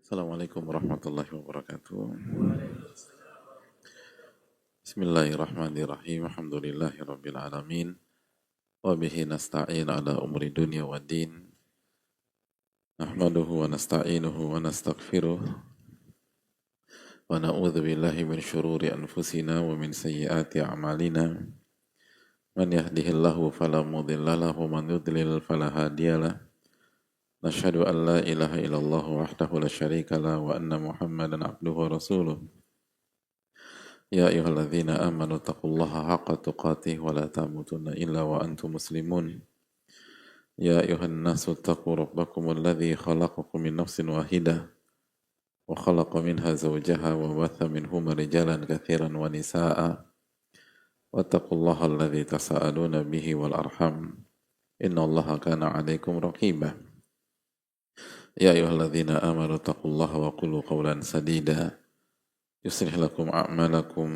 Assalamualaikum warahmatullahi wabarakatuh. Bismillahirrahmanirrahim. Alhamdulillahi rabbil alamin. Wa bihi nasta'in ala umri dunya wa din. Nahmaduhu wa nasta'inuhu wa nastaghfiruh. Wa na'udzu billahi min syururi anfusina wa min sayyiati a'malina. Man yahdihillahu fala mudilla lahu wa man yudlil fala hadiyalah. Nashhadu an la ilaha illallah wahdahu la syarika lah wa anna Muhammadan abduhu wa rasuluh. يا أيها الذين آمنوا اتقوا الله حق تقاته ولا تموتن إلا وأنتم مسلمون يا أيها الناس اتقوا ربكم الذي خلقكم من نفس واحدة وخلق منها زوجها وبث منهما رجالا كثيرا ونساء واتقوا الله الذي تساءلون به والأرحم إن الله كان عليكم رقيبا يا أيها الذين آمنوا اتقوا الله وقولوا قولا سديدا يصلح لكم أعمالكم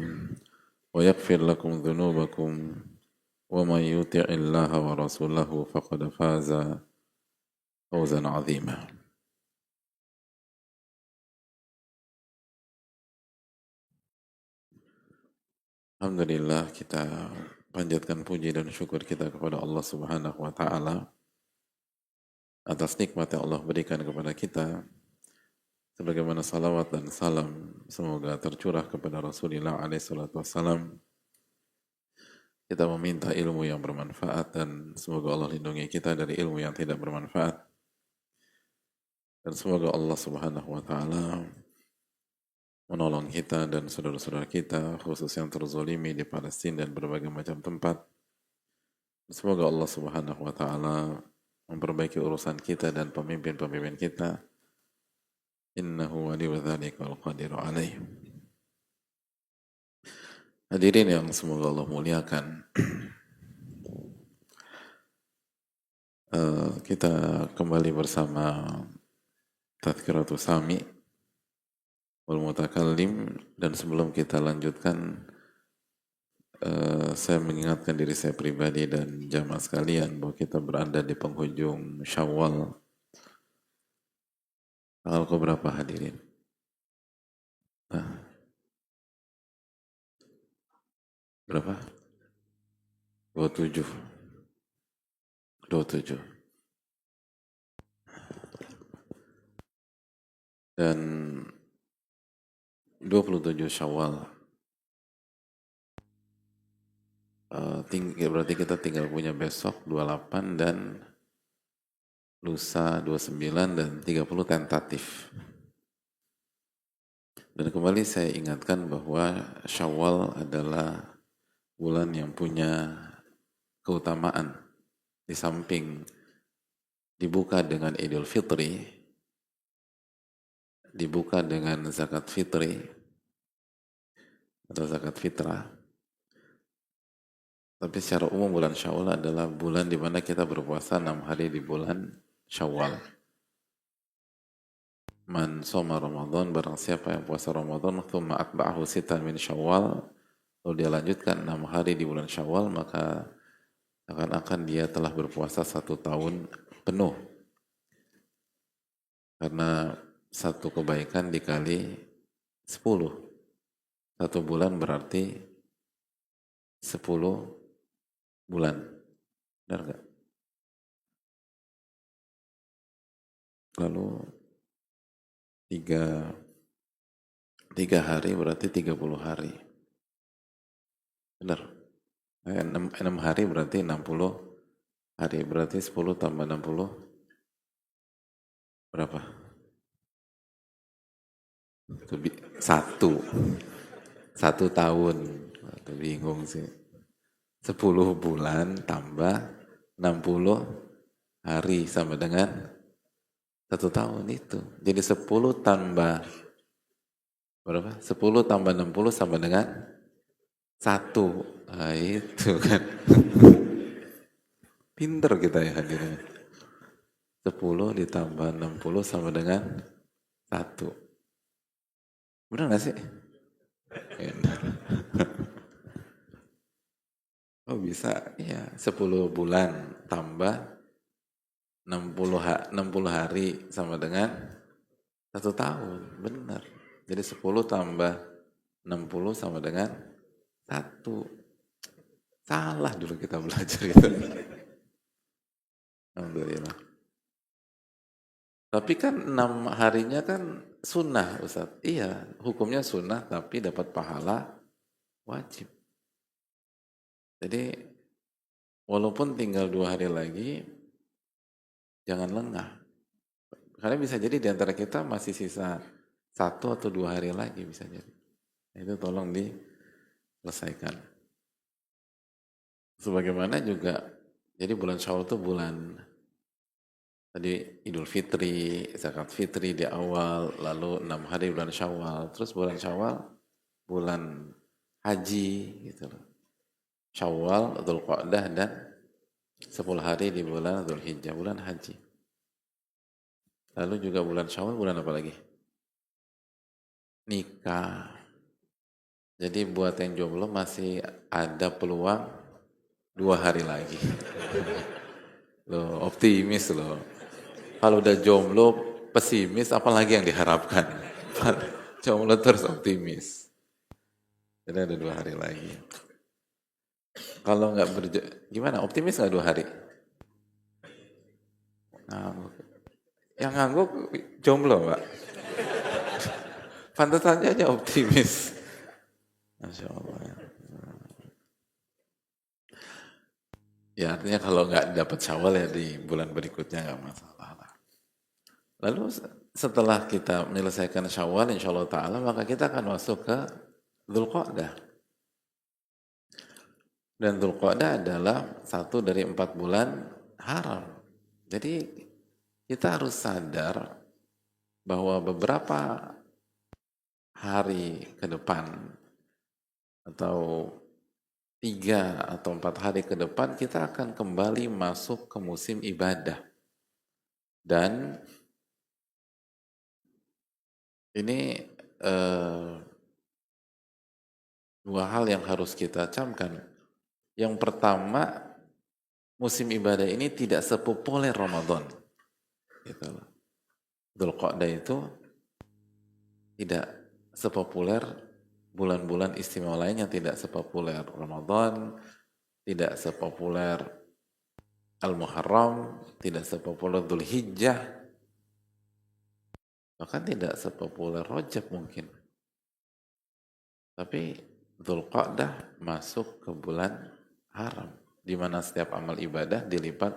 ويغفر لكم ذنوبكم ومن يطع الله ورسوله فقد فاز فوزا عظيما. Alhamdulillah, kita panjatkan puji dan syukur kita kepada Allah Subhanahu wa taala atas nikmat yang Allah berikan kepada kita. Sebagaimana salawat dan salam semoga tercurah kepada Rasulullah SAW. Kita meminta ilmu yang bermanfaat dan semoga Allah lindungi kita dari ilmu yang tidak bermanfaat. Dan semoga Allah Subhanahu wa taala menolong kita dan saudara-saudara kita khusus yang terzolimi di Palestina dan berbagai macam tempat. Semoga Allah Subhanahu wa taala memperbaiki urusan kita dan pemimpin-pemimpin kita. Innahu wali wa dzalika wal qadiru alaih. Hadirin yang semoga Allah muliakan. Kita kembali bersama Tadhkiratus Sami wal Mutakallim, dan sebelum kita lanjutkan saya mengingatkan diri saya pribadi dan jamaah sekalian bahwa kita berada di penghujung Syawal. Tanggal keberapa hadirin? Berapa? 27. Dan 27 Syawal. Berarti kita tinggal punya besok 28 dan lusa 29 dan 30 tentatif. Dan kembali saya ingatkan bahwa Syawal adalah bulan yang punya keutamaan. Di samping dibuka dengan Idul Fitri, dibuka dengan zakat fitri atau zakat fitrah. Tapi secara umum bulan Syawal adalah bulan di mana kita berpuasa 6 hari di bulan Syawal. Man shoma Ramadan, barang siapa yang puasa Ramadan, thumma atba'ahu sitan min Syawal, lalu dia lanjutkan 6 hari di bulan Syawal, maka akan dia telah berpuasa 1 tahun penuh. Karena satu kebaikan dikali 10. 1 bulan berarti 10 bulan. Benar nggak? Lalu 3 hari berarti 30 hari. Benar? 6 hari berarti 60 hari. Berarti 10 tambah 60 berapa? 1 tahun. Bingung sih. 10 bulan tambah 60 hari sama dengan 1 tahun itu. Jadi 10 tambah berapa? 10 tambah 60 sama dengan 1. Nah, itu kan. Pinter kita ya hadirin. 10 ditambah 60 sama dengan 1. Benar gak sih? Oh bisa, ya 10 bulan tambah 60 hari sama dengan 1 tahun, benar. Jadi 10 tambah 60 sama dengan 1. Salah dulu kita belajar itu. Alhamdulillah. Tapi kan 6 harinya kan sunnah Ustaz. Iya, hukumnya sunnah tapi dapat pahala wajib. Jadi walaupun tinggal 2 hari lagi, jangan lengah. Karena bisa jadi di antara kita masih sisa 1 atau 2 hari lagi bisa jadi. Itu tolong diselesaikan. Sebagaimana juga, jadi bulan Syawal itu bulan tadi Idul Fitri, Zakat Fitri di awal, lalu 6 hari bulan Syawal, terus bulan Syawal bulan haji gitu loh. Syawal, Dzulqa'dah dan 10 hari di bulan Dzulhijjah, bulan haji. Lalu juga bulan Syawal, bulan apa lagi? Nikah. Jadi buat yang jomblo masih ada peluang 2 hari lagi. Loh, optimis loh. Kalau udah jomblo, pesimis, apalagi yang diharapkan? Jomblo terus optimis. Jadi ada 2 hari lagi. Kalau nggak gimana? Optimis nggak 2 hari? Ngangguk. Yang ngangguk jomblo, Mbak. Pantas aja optimis. Masya Allah. Ya artinya kalau nggak dapat Syawal ya di bulan berikutnya nggak masalah. Lalu setelah kita menyelesaikan Syawal, insya Allah Ta'ala, maka kita akan masuk ke Dzulqa'dah. Dan Dzulqa'dah adalah 1 dari 4 bulan haram. Jadi kita harus sadar bahwa beberapa hari ke depan atau 3 atau 4 hari ke depan kita akan kembali masuk ke musim ibadah. Dan ini 2 hal yang harus kita camkan. Yang pertama, musim ibadah ini tidak sepopuler Ramadan. Gitu. Dzulqa'dah itu tidak sepopuler bulan-bulan istimewa lain yang tidak sepopuler Ramadan, tidak sepopuler Al-Muharram, tidak sepopuler Dzulhijjah, bahkan tidak sepopuler Rajab mungkin. Tapi Dzulqa'dah masuk ke bulan haram, di mana setiap amal ibadah dilipat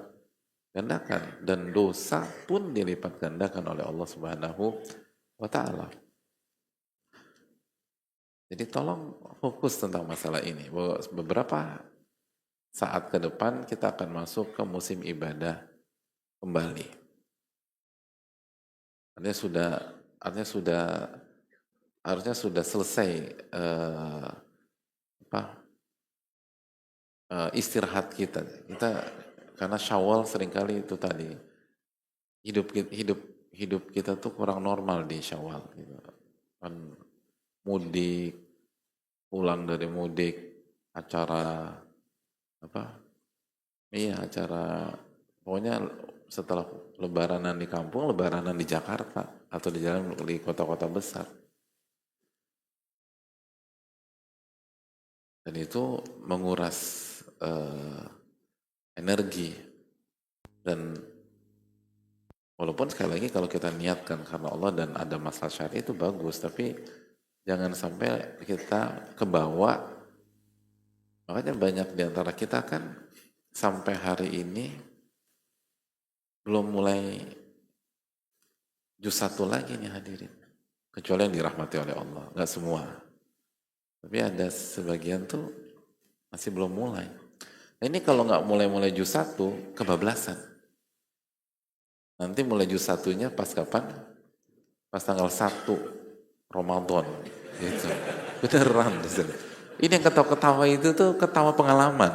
gandakan dan dosa pun dilipat gandakan oleh Allah Subhanahu wa Ta'ala. Jadi tolong fokus tentang masalah ini. Bahwa beberapa saat ke depan kita akan masuk ke musim ibadah kembali. Harusnya sudah selesai istirahat kita. Karena Syawal seringkali itu tadi hidup kita tuh kurang normal di Syawal. Gitu. Kan mudik, pulang dari mudik, acara pokoknya setelah lebaranan di kampung, lebaranan di Jakarta atau di jalan di kota-kota besar. Dan itu menguras energi. Dan walaupun sekali lagi kalau kita niatkan karena Allah dan ada masalah syar'i itu bagus, tapi jangan sampai kita kebawa. Makanya banyak di antara kita kan sampai hari ini belum mulai juz 1 lagi nih hadirin. Kecuali yang dirahmati oleh Allah, nggak semua. Tapi ada sebagian tuh masih belum mulai. Nah ini kalau nggak mulai juz 1, kebablasan. Nanti mulai juz 1-nya pas kapan? Pas tanggal 1 Ramadan. Gitu. Beneran. Ini yang ketawa-ketawa itu tuh ketawa pengalaman.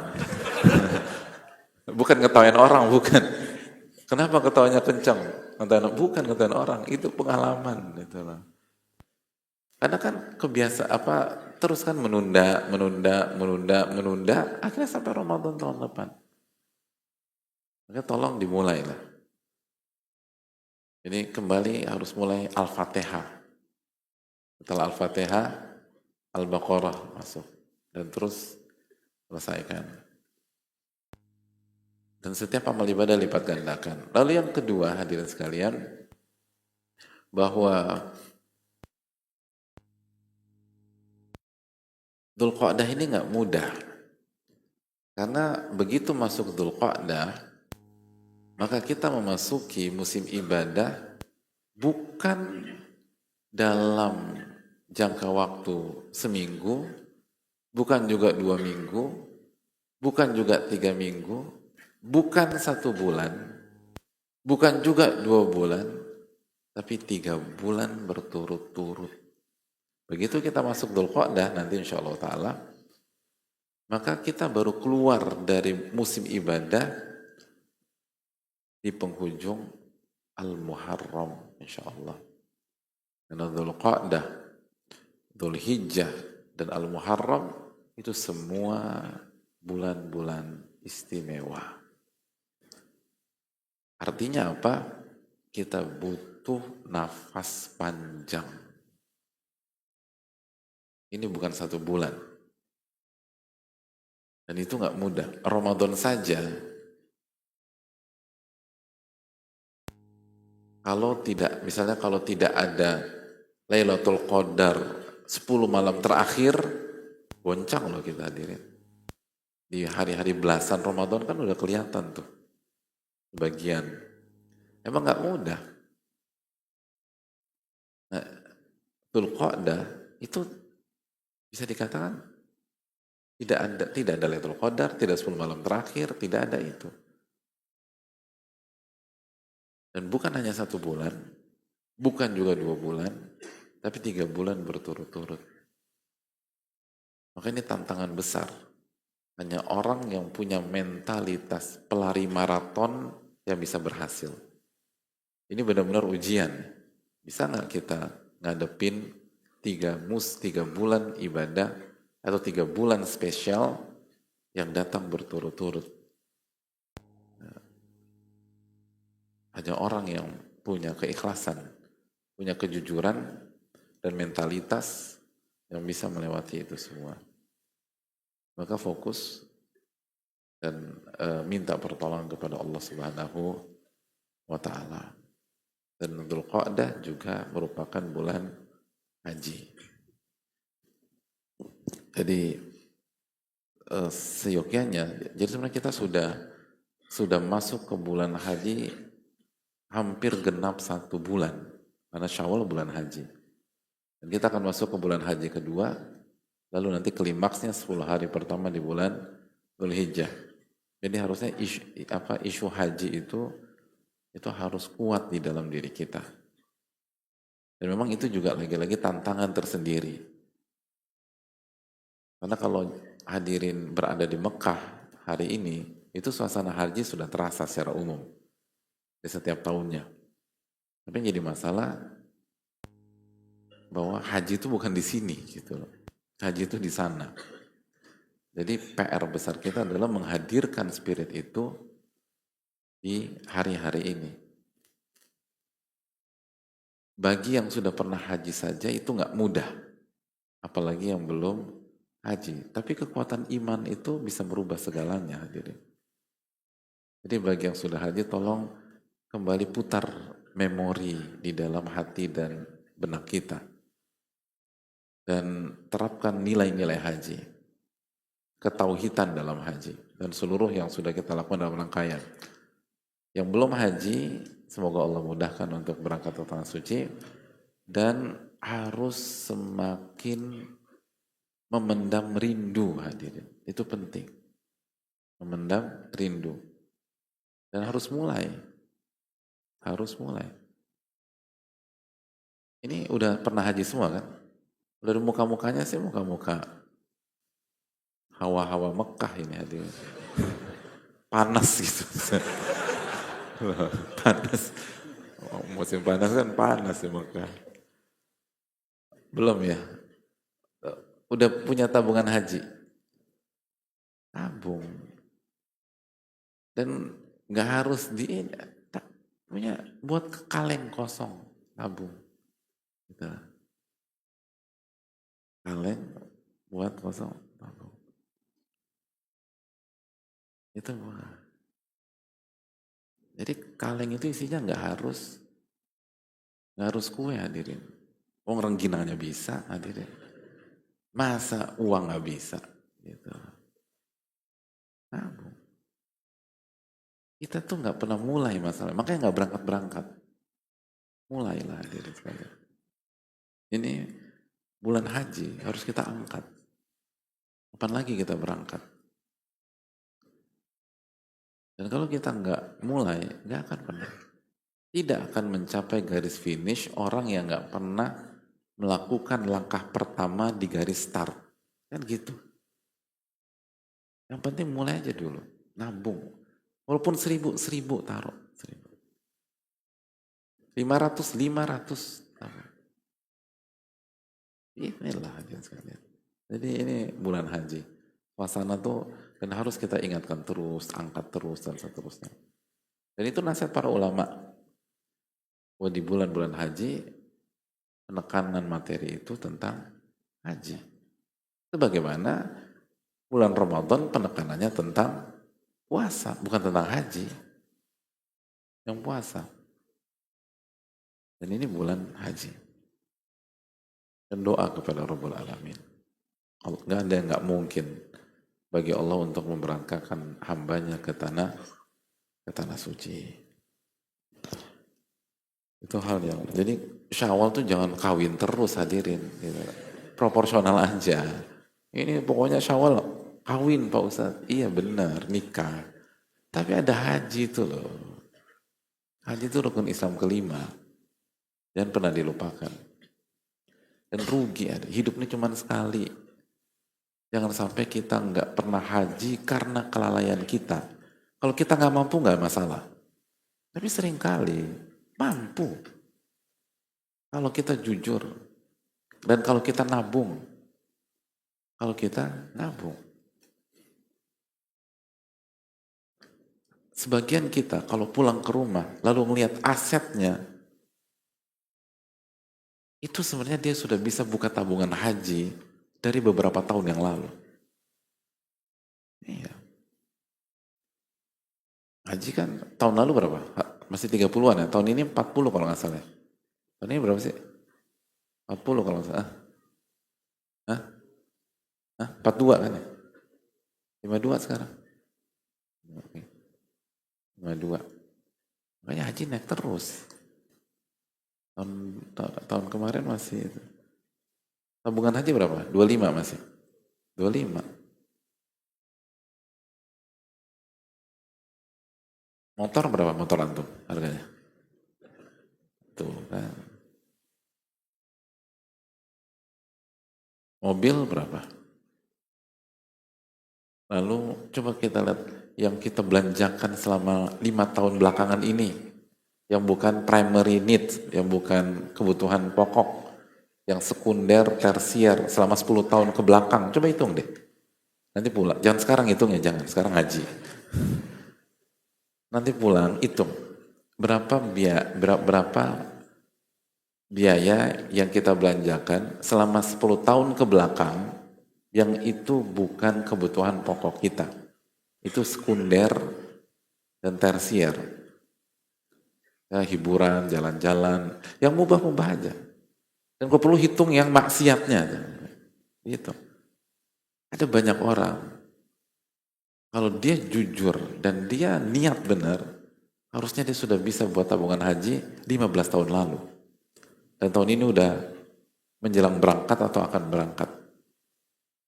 Bukan ketawain orang, bukan. Kenapa ketawanya kencang? Bukan ketawain orang, itu pengalaman. Gitu loh. Karena kan terus kan menunda, akhirnya sampai Ramadan tahun depan. Maka tolong dimulai lah. Ini kembali harus mulai Al-Fatihah. Setelah Al-Fatihah, Al-Baqarah masuk. Dan terus selesaikan. Dan setiap amal ibadah lipat gandakan. Lalu yang kedua, hadirin sekalian, bahwa Dzulqa'dah ini nggak mudah. Karena begitu masuk Dzulqa'dah, maka kita memasuki musim ibadah bukan dalam jangka waktu seminggu, bukan juga 2 minggu, bukan juga 3 minggu, bukan 1 bulan, bukan juga 2 bulan, tapi 3 bulan berturut-turut. Begitu kita masuk Dzulqa'dah nanti insya Allah Ta'ala, maka kita baru keluar dari musim ibadah di penghujung Al-Muharram insya Allah. Karena Dzulqa'dah, Dzulhijjah, dan Al-Muharram itu semua bulan-bulan istimewa. Artinya apa? Kita butuh nafas panjang. Ini bukan 1 bulan. Dan itu nggak mudah. Ramadan saja, misalnya kalau tidak ada Lailatul Qadar 10 malam terakhir, goncang loh kita hadirin. Di hari-hari belasan Ramadan kan udah kelihatan tuh bagian. Emang nggak mudah. Nah, Dzulqa'dah itu bisa dikatakan tidak ada Lailatul Qadar, tidak 10 malam terakhir, tidak ada itu. Dan bukan hanya 1 bulan, bukan juga 2 bulan, tapi 3 bulan berturut-turut. Maka ini tantangan besar. Hanya orang yang punya mentalitas pelari maraton yang bisa berhasil. Ini benar-benar ujian. Bisa nggak kita ngadepin 3 bulan ibadah atau 3 bulan spesial yang datang berturut-turut? Hanya orang yang punya keikhlasan, punya kejujuran, dan mentalitas yang bisa melewati itu semua. Maka fokus dan minta pertolongan kepada Allah Subhanahu wa Ta'ala. Dan Dzulqa'dah juga merupakan bulan haji. Jadi seyogyanya, jadi sebenarnya kita sudah masuk ke bulan haji hampir genap 1 bulan, karena Syawal bulan haji. Dan kita akan masuk ke bulan haji kedua, lalu nanti klimaksnya 10 hari pertama di bulan Dzulhijjah. Jadi harusnya isu haji itu harus kuat di dalam diri kita. Dan memang itu juga lagi-lagi tantangan tersendiri. Karena kalau hadirin berada di Mekah hari ini, itu suasana haji sudah terasa secara umum di setiap tahunnya. Tapi yang jadi masalah bahwa haji itu bukan di sini gitu loh. Haji itu di sana. Jadi PR besar kita adalah menghadirkan spirit itu di hari-hari ini. Bagi yang sudah pernah haji saja itu nggak mudah, apalagi yang belum haji. Tapi kekuatan iman itu bisa merubah segalanya, hadirin. Jadi bagi yang sudah haji, tolong kembali putar memori di dalam hati dan benak kita. Dan terapkan nilai-nilai haji, ketauhidan dalam haji, dan seluruh yang sudah kita lakukan dalam rangkaian. Yang belum haji, semoga Allah mudahkan untuk berangkat ke tanah suci, dan harus semakin memendam rindu, hadirin. Itu penting. Memendam rindu. Dan harus mulai. Harus mulai. Ini udah pernah haji semua kan? Dari muka-mukanya sih muka-muka hawa-hawa Mekah ini, hadirin. Panas gitu. Panas. Musim panas kan panas di Mekah. Belum ya? Udah punya tabungan haji? Tabung. Dan nggak harus punya buat kaleng kosong, tabung. Gitu. Kaleng buat kosong, tabung. Itu bukan. Jadi kaleng itu isinya nggak harus kue hadirin. Wong rengginangnya bisa hadirin. Masa uang nggak bisa? Gitu. Tabung. Kita tuh nggak pernah mulai masalah, makanya nggak berangkat-berangkat. Mulailah hadirin sekalian. Ini bulan haji harus kita angkat. Kapan lagi kita berangkat? Dan kalau kita nggak mulai, nggak akan pernah. Tidak akan mencapai garis finish orang yang nggak pernah melakukan langkah pertama di garis start. Kan gitu. Yang penting mulai aja dulu. Nabung. Walaupun 1000 taruh. 500 taruh. Inilah hadirin sekalian. Jadi ini bulan haji. Suasana tuh dan harus kita ingatkan terus, angkat terus dan seterusnya. Dan itu nasihat para ulama. Bahwa di bulan-bulan haji penekanan materi itu tentang haji. Itu bagaimana bulan Ramadan penekanannya tentang puasa, bukan tentang haji. Yang puasa. Dan ini bulan haji. Dan doa kepada Rabbul Alamin. Nggak ada yang nggak mungkin bagi Allah untuk memberangkatkan hambanya ke tanah suci. Itu hal yang, jadi Syawal tuh jangan kawin terus hadirin. Gitu. Proporsional aja. Ini pokoknya Syawal kawin Pak Ustadz. Iya benar, nikah. Tapi ada haji itu loh. Haji itu rukun Islam kelima. Jangan pernah dilupakan. Dan rugi ada. Hidup ini cuma sekali. Jangan sampai kita nggak pernah haji karena kelalaian kita. Kalau kita nggak mampu nggak masalah. Tapi seringkali mampu. Kalau kita jujur. Dan kalau kita nabung. Sebagian kita kalau pulang ke rumah lalu melihat asetnya, itu sebenarnya dia sudah bisa buka tabungan haji dari beberapa tahun yang lalu. Iya. Haji kan tahun lalu berapa? Masih 30-an ya? Tahun ini 40 kalau nggak salah. Tahun ini berapa sih? 40 kalau nggak salah. Hah? 42 kan ya? 52 sekarang. 52. Makanya haji naik terus. Tahun kemarin masih itu. Tabungan haji berapa? 25 masih. 25. Motor berapa motor antum harganya? Tuh kan. Mobil berapa? Lalu coba kita lihat yang kita belanjakan selama 5 tahun belakangan ini. Yang bukan primary needs, yang bukan kebutuhan pokok. Yang sekunder, tersier selama 10 tahun ke belakang. Coba hitung deh. Nanti pulang. Jangan sekarang hitung ya, jangan. Sekarang haji. Nanti pulang hitung. Berapa biaya yang kita belanjakan selama 10 tahun ke belakang yang itu bukan kebutuhan pokok kita. Itu sekunder dan tersier. Ya, hiburan, jalan-jalan, yang mubah-mubah aja. Dan kau perlu hitung yang maksiatnya. Gitu. Ada banyak orang, kalau dia jujur dan dia niat benar, harusnya dia sudah bisa buat tabungan haji 15 tahun lalu. Dan tahun ini udah menjelang berangkat atau akan berangkat.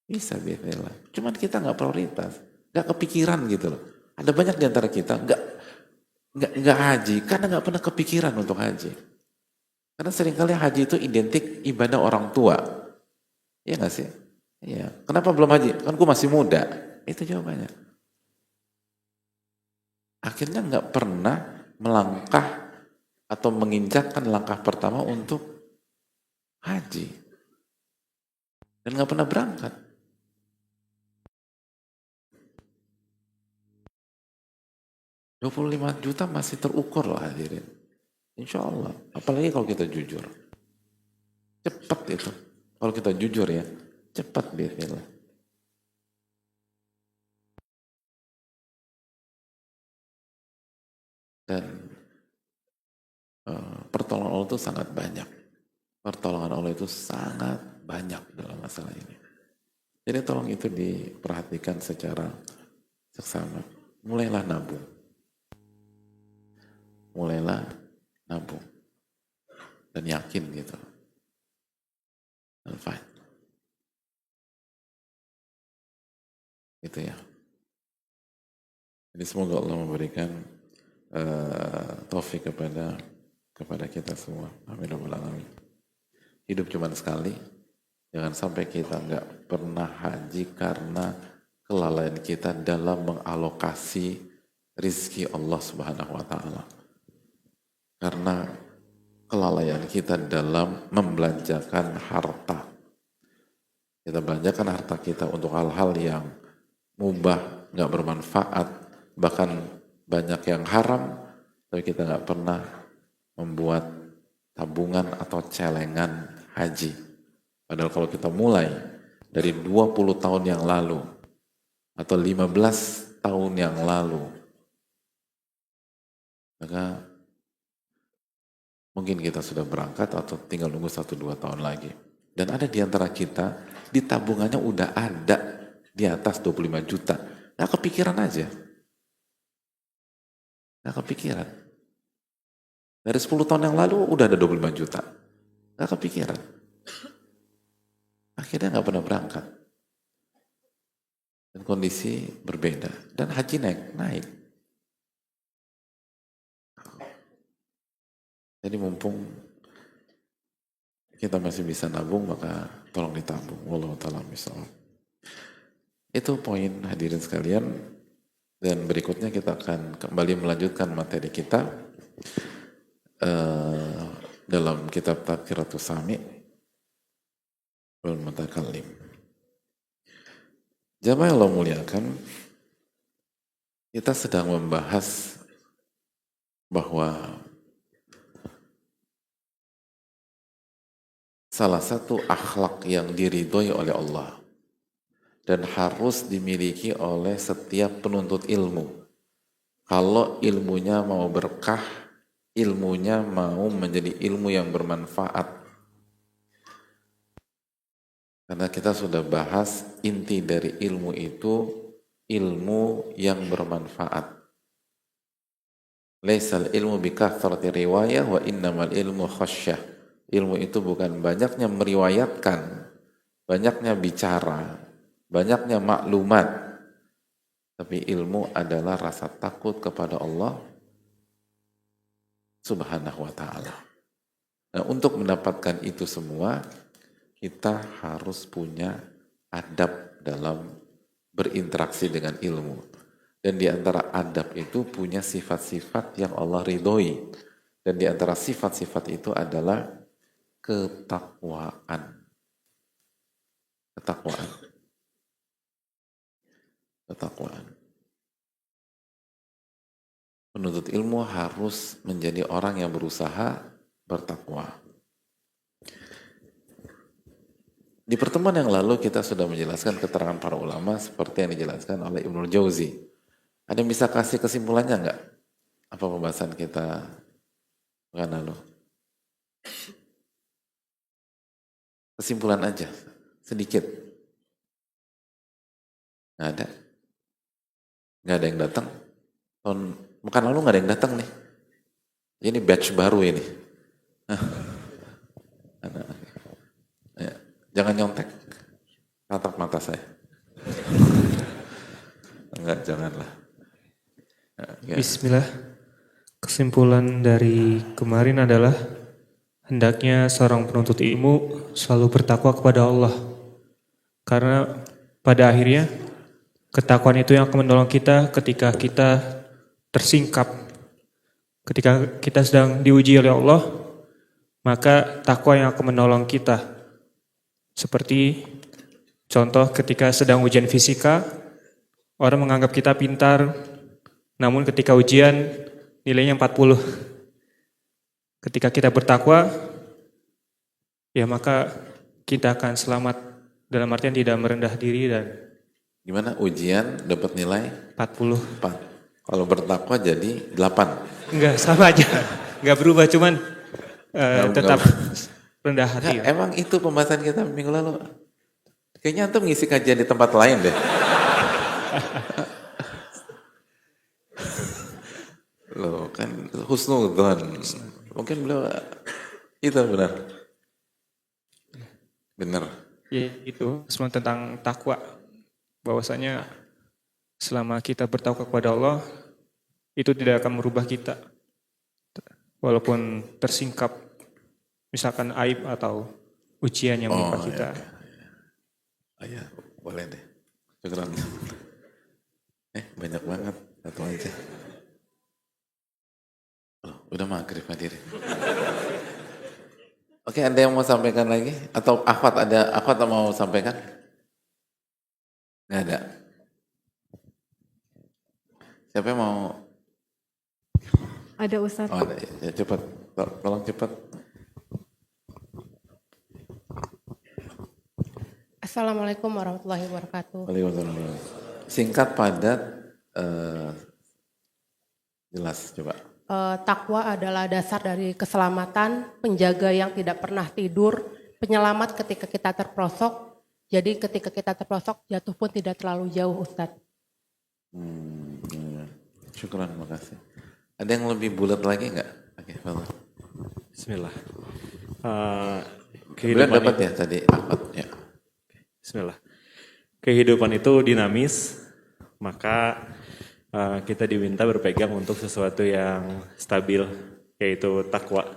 Bisa bismillah. Cuman kita nggak prioritas, nggak kepikiran gitu loh. Ada banyak di antara kita nggak haji karena nggak pernah kepikiran untuk haji. Karena seringkali haji itu identik ibadah orang tua. Iya nggak sih? Iya. Kenapa belum haji? Kan gue masih muda. Itu jawabannya. Akhirnya nggak pernah melangkah atau menginjakkan langkah pertama untuk haji. Dan nggak pernah berangkat. 25 juta masih terukur loh hadirin. Insya Allah. Apalagi kalau kita jujur. Cepat itu. Kalau kita jujur ya. Cepat biarlah. Dan pertolongan Allah itu sangat banyak. Pertolongan Allah itu sangat banyak dalam masalah ini. Jadi tolong itu diperhatikan secara seksama. Mulailah nabung. Mulailah nabung. Dan yakin gitu. Dan fight. Gitu ya. Jadi semoga Allah memberikan taufik kepada kita semua. Amin ya rabbal alamin. Hidup cuma sekali. Jangan sampai kita nggak pernah haji karena kelalaian kita dalam mengalokasi rizki Allah Subhanahu wa Ta'ala. Karena kelalaian kita dalam membelanjakan harta. Kita belanjakan harta kita untuk hal-hal yang mubah, nggak bermanfaat, bahkan banyak yang haram, tapi kita nggak pernah membuat tabungan atau celengan haji. Padahal kalau kita mulai dari 20 tahun yang lalu atau 15 tahun yang lalu, maka mungkin kita sudah berangkat atau tinggal nunggu 1-2 tahun lagi. Dan ada di antara kita, di tabungannya udah ada di atas 25 juta. Nggak kepikiran aja. Nggak kepikiran. Dari 10 tahun yang lalu udah ada 25 juta. Nggak kepikiran. Akhirnya nggak pernah berangkat. Dan kondisi berbeda. Dan haji naik. Jadi mumpung kita masih bisa nabung, maka tolong ditabung. Wallahu ta'ala misal. Itu poin hadirin sekalian. Dan berikutnya kita akan kembali melanjutkan materi kita dalam kitab Tadhkiratus Sami wal Mutakallim. Jamaah Allah muliakan, kita sedang membahas bahwa salah satu akhlak yang diridhoi oleh Allah dan harus dimiliki oleh setiap penuntut ilmu. Kalau ilmunya mau berkah, ilmunya mau menjadi ilmu yang bermanfaat. Karena kita sudah bahas inti dari ilmu itu ilmu yang bermanfaat. Laisal ilmu bikathrati riwayah wa innamal ilmu khasyah. Ilmu itu bukan banyaknya meriwayatkan, banyaknya bicara, banyaknya maklumat, tapi ilmu adalah rasa takut kepada Allah Subhanahu wa Ta'ala. Nah, untuk mendapatkan itu semua, kita harus punya adab dalam berinteraksi dengan ilmu. Dan di antara adab itu punya sifat-sifat yang Allah ridhoi. Dan di antara sifat-sifat itu adalah ketakwaan. Ketakwaan. Penuntut ilmu harus menjadi orang yang berusaha bertakwa. Di pertemuan yang lalu kita sudah menjelaskan keterangan para ulama seperti yang dijelaskan oleh Ibnul Jauzi. Ada yang bisa kasih kesimpulannya enggak? Apa pembahasan kita pekan lalu? Kesimpulan aja, sedikit. Nggak ada. Nggak ada yang datang. Tahun pekan lalu nggak ada yang datang nih. Ini batch baru ini. Ya, jangan nyontek. Tatap mata saya. Enggak, janganlah. Ya. Bismillah. Kesimpulan dari kemarin adalah hendaknya seorang penuntut ilmu selalu bertakwa kepada Allah. Karena pada akhirnya ketakwaan itu yang akan menolong kita ketika kita tersingkap. Ketika kita sedang diuji oleh Allah, maka takwa yang akan menolong kita. Seperti contoh ketika sedang ujian fisika, orang menganggap kita pintar, Namun ketika ujian nilainya 40. Ketika kita bertakwa, ya maka kita akan selamat, dalam artian tidak merendah diri dan Gimana ujian dapat nilai 40. 4. Kalau bertakwa jadi 8. Enggak, sama aja. Enggak berubah, cuman tetap rendah hati. Nah, emang itu pembahasan kita minggu lalu. Kayaknya antum ngisi kajian di tempat lain deh. Loh kan husnudzon. Mungkin beliau itu benar. Benar. Ya, itu semua tentang takwa. Bahwasanya selama kita bertakwa kepada Allah, itu tidak akan merubah kita. Walaupun tersingkap misalkan aib atau ujian yang menimpa kita. Ya, boleh deh. Syukran. Banyak banget. Satu aja. Oh, udah maghrib hadirin. Oke, ada yang mau sampaikan lagi? Atau akhwat mau sampaikan? Nggak ada. Siapa yang mau? Ada Ustaz. Oh, ada. Ya, cepat. Tolong cepat. Assalamualaikum warahmatullahi wabarakatuh. Waalaikumsalam. Singkat, padat, jelas coba. Takwa adalah dasar dari keselamatan, penjaga yang tidak pernah tidur, penyelamat ketika kita terperosok. Jadi ketika kita terperosok, jatuh pun tidak terlalu jauh, Ustadz. Ya. Syukran, makasih. Ada yang lebih bulat lagi nggak? Oke, Fadhil. Bismillah. Kehidupan dapat ya tadi Ahmad ya. Bismillah. Kehidupan itu dinamis, maka kita diminta berpegang untuk sesuatu yang stabil, yaitu takwa.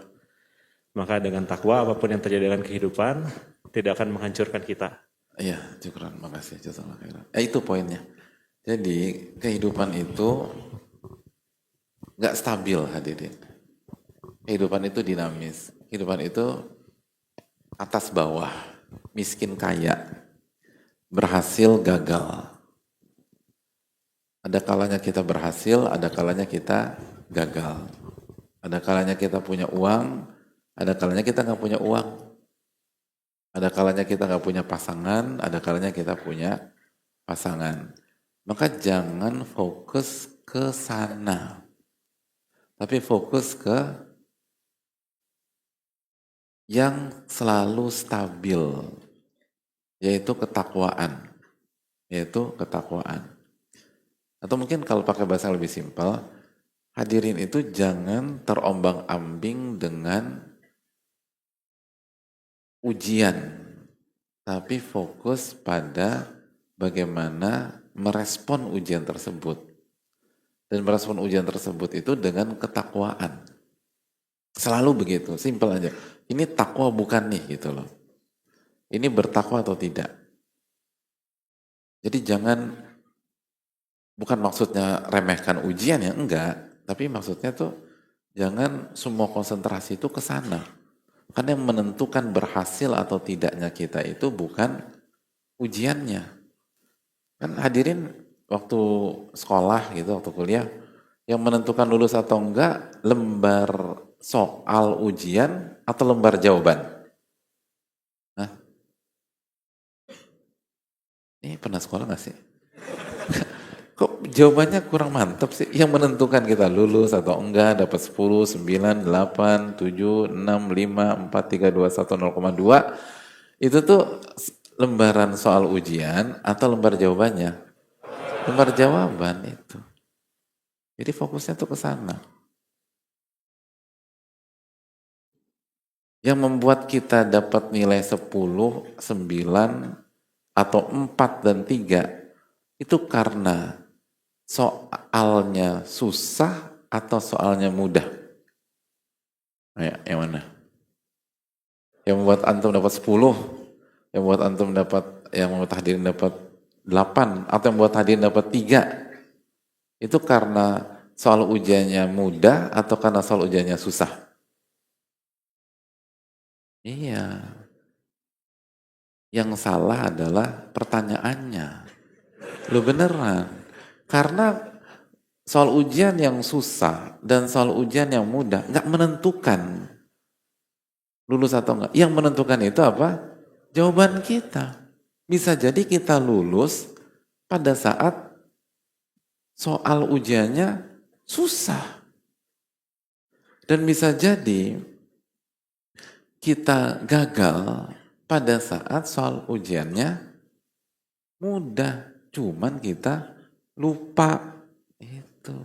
Maka dengan takwa, apapun yang terjadi dalam kehidupan tidak akan menghancurkan kita. Iya, syukran, makasih. Jazakallah khairan. Itu poinnya. Jadi kehidupan itu nggak stabil, hadirin. Kehidupan itu dinamis. Kehidupan itu atas bawah, miskin kaya, berhasil gagal. Ada kalanya kita berhasil, ada kalanya kita gagal. Ada kalanya kita punya uang, ada kalanya kita nggak punya uang. Ada kalanya kita nggak punya pasangan, ada kalanya kita punya pasangan. Maka jangan fokus ke sana, tapi fokus ke yang selalu stabil, yaitu ketakwaan. Atau mungkin kalau pakai bahasa yang lebih simpel, hadirin itu jangan terombang-ambing dengan ujian, tapi fokus pada bagaimana merespon ujian tersebut. Dan merespon ujian tersebut itu dengan ketakwaan. Selalu begitu, simpel aja. Ini takwa bukan nih gitu loh. Ini bertakwa atau tidak. Jadi jangan, bukan maksudnya remehkan ujian ya, enggak. Tapi maksudnya tuh jangan semua konsentrasi itu ke sana. Karena yang menentukan berhasil atau tidaknya kita itu bukan ujiannya. Kan hadirin waktu sekolah gitu, waktu kuliah, yang menentukan lulus atau enggak lembar soal ujian atau lembar jawaban. Nah, ini pernah sekolah gak sih? Kok jawabannya kurang mantap sih? Yang menentukan kita lulus atau enggak, dapat 10, 9, 8, 7, 6, 5, 4, 3, 2, 1, 0,2. Itu tuh lembaran soal ujian atau lembar jawabannya? Lembar jawaban itu. Jadi fokusnya tuh ke sana. Yang membuat kita dapat nilai 10, 9, atau 4 dan 3, itu karena soalnya susah atau soalnya mudah? Yang mana? Yang membuat antum dapat 10, yang membuat antum dapat, yang membuat hadirin dapat 8, atau yang membuat hadirin dapat 3, itu karena soal ujiannya mudah atau karena soal ujiannya susah? Iya. Yang salah adalah pertanyaannya. Lu beneran. Karena soal ujian yang susah dan soal ujian yang mudah nggak menentukan lulus atau enggak. Yang menentukan itu apa? Jawaban kita. Bisa jadi kita lulus pada saat soal ujiannya susah. Dan bisa jadi kita gagal pada saat soal ujiannya mudah. Cuman kita lupa. Itu.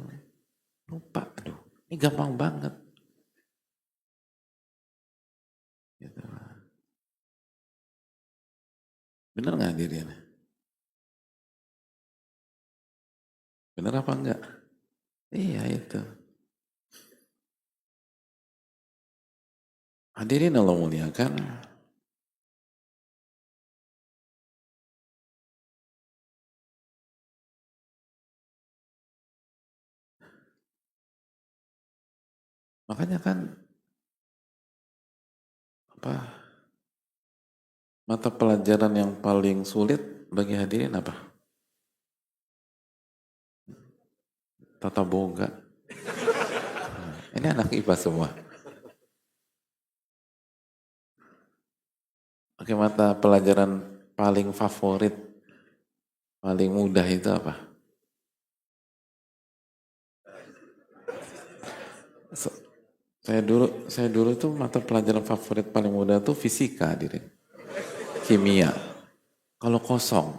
Lupa. Aduh, ini gampang banget. Gitu. Bener nggak hadirin? Bener apa enggak? Iya itu. Hadirin Allah muliakan. Makanya kan apa mata pelajaran yang paling sulit bagi hadirin apa? Tata boga. Ini anak IPA semua. Oke, mata pelajaran paling favorit, paling mudah itu apa? Saya dulu tuh mata pelajaran favorit paling mudah tuh fisika, hadirin. Kimia. Kalau kosong.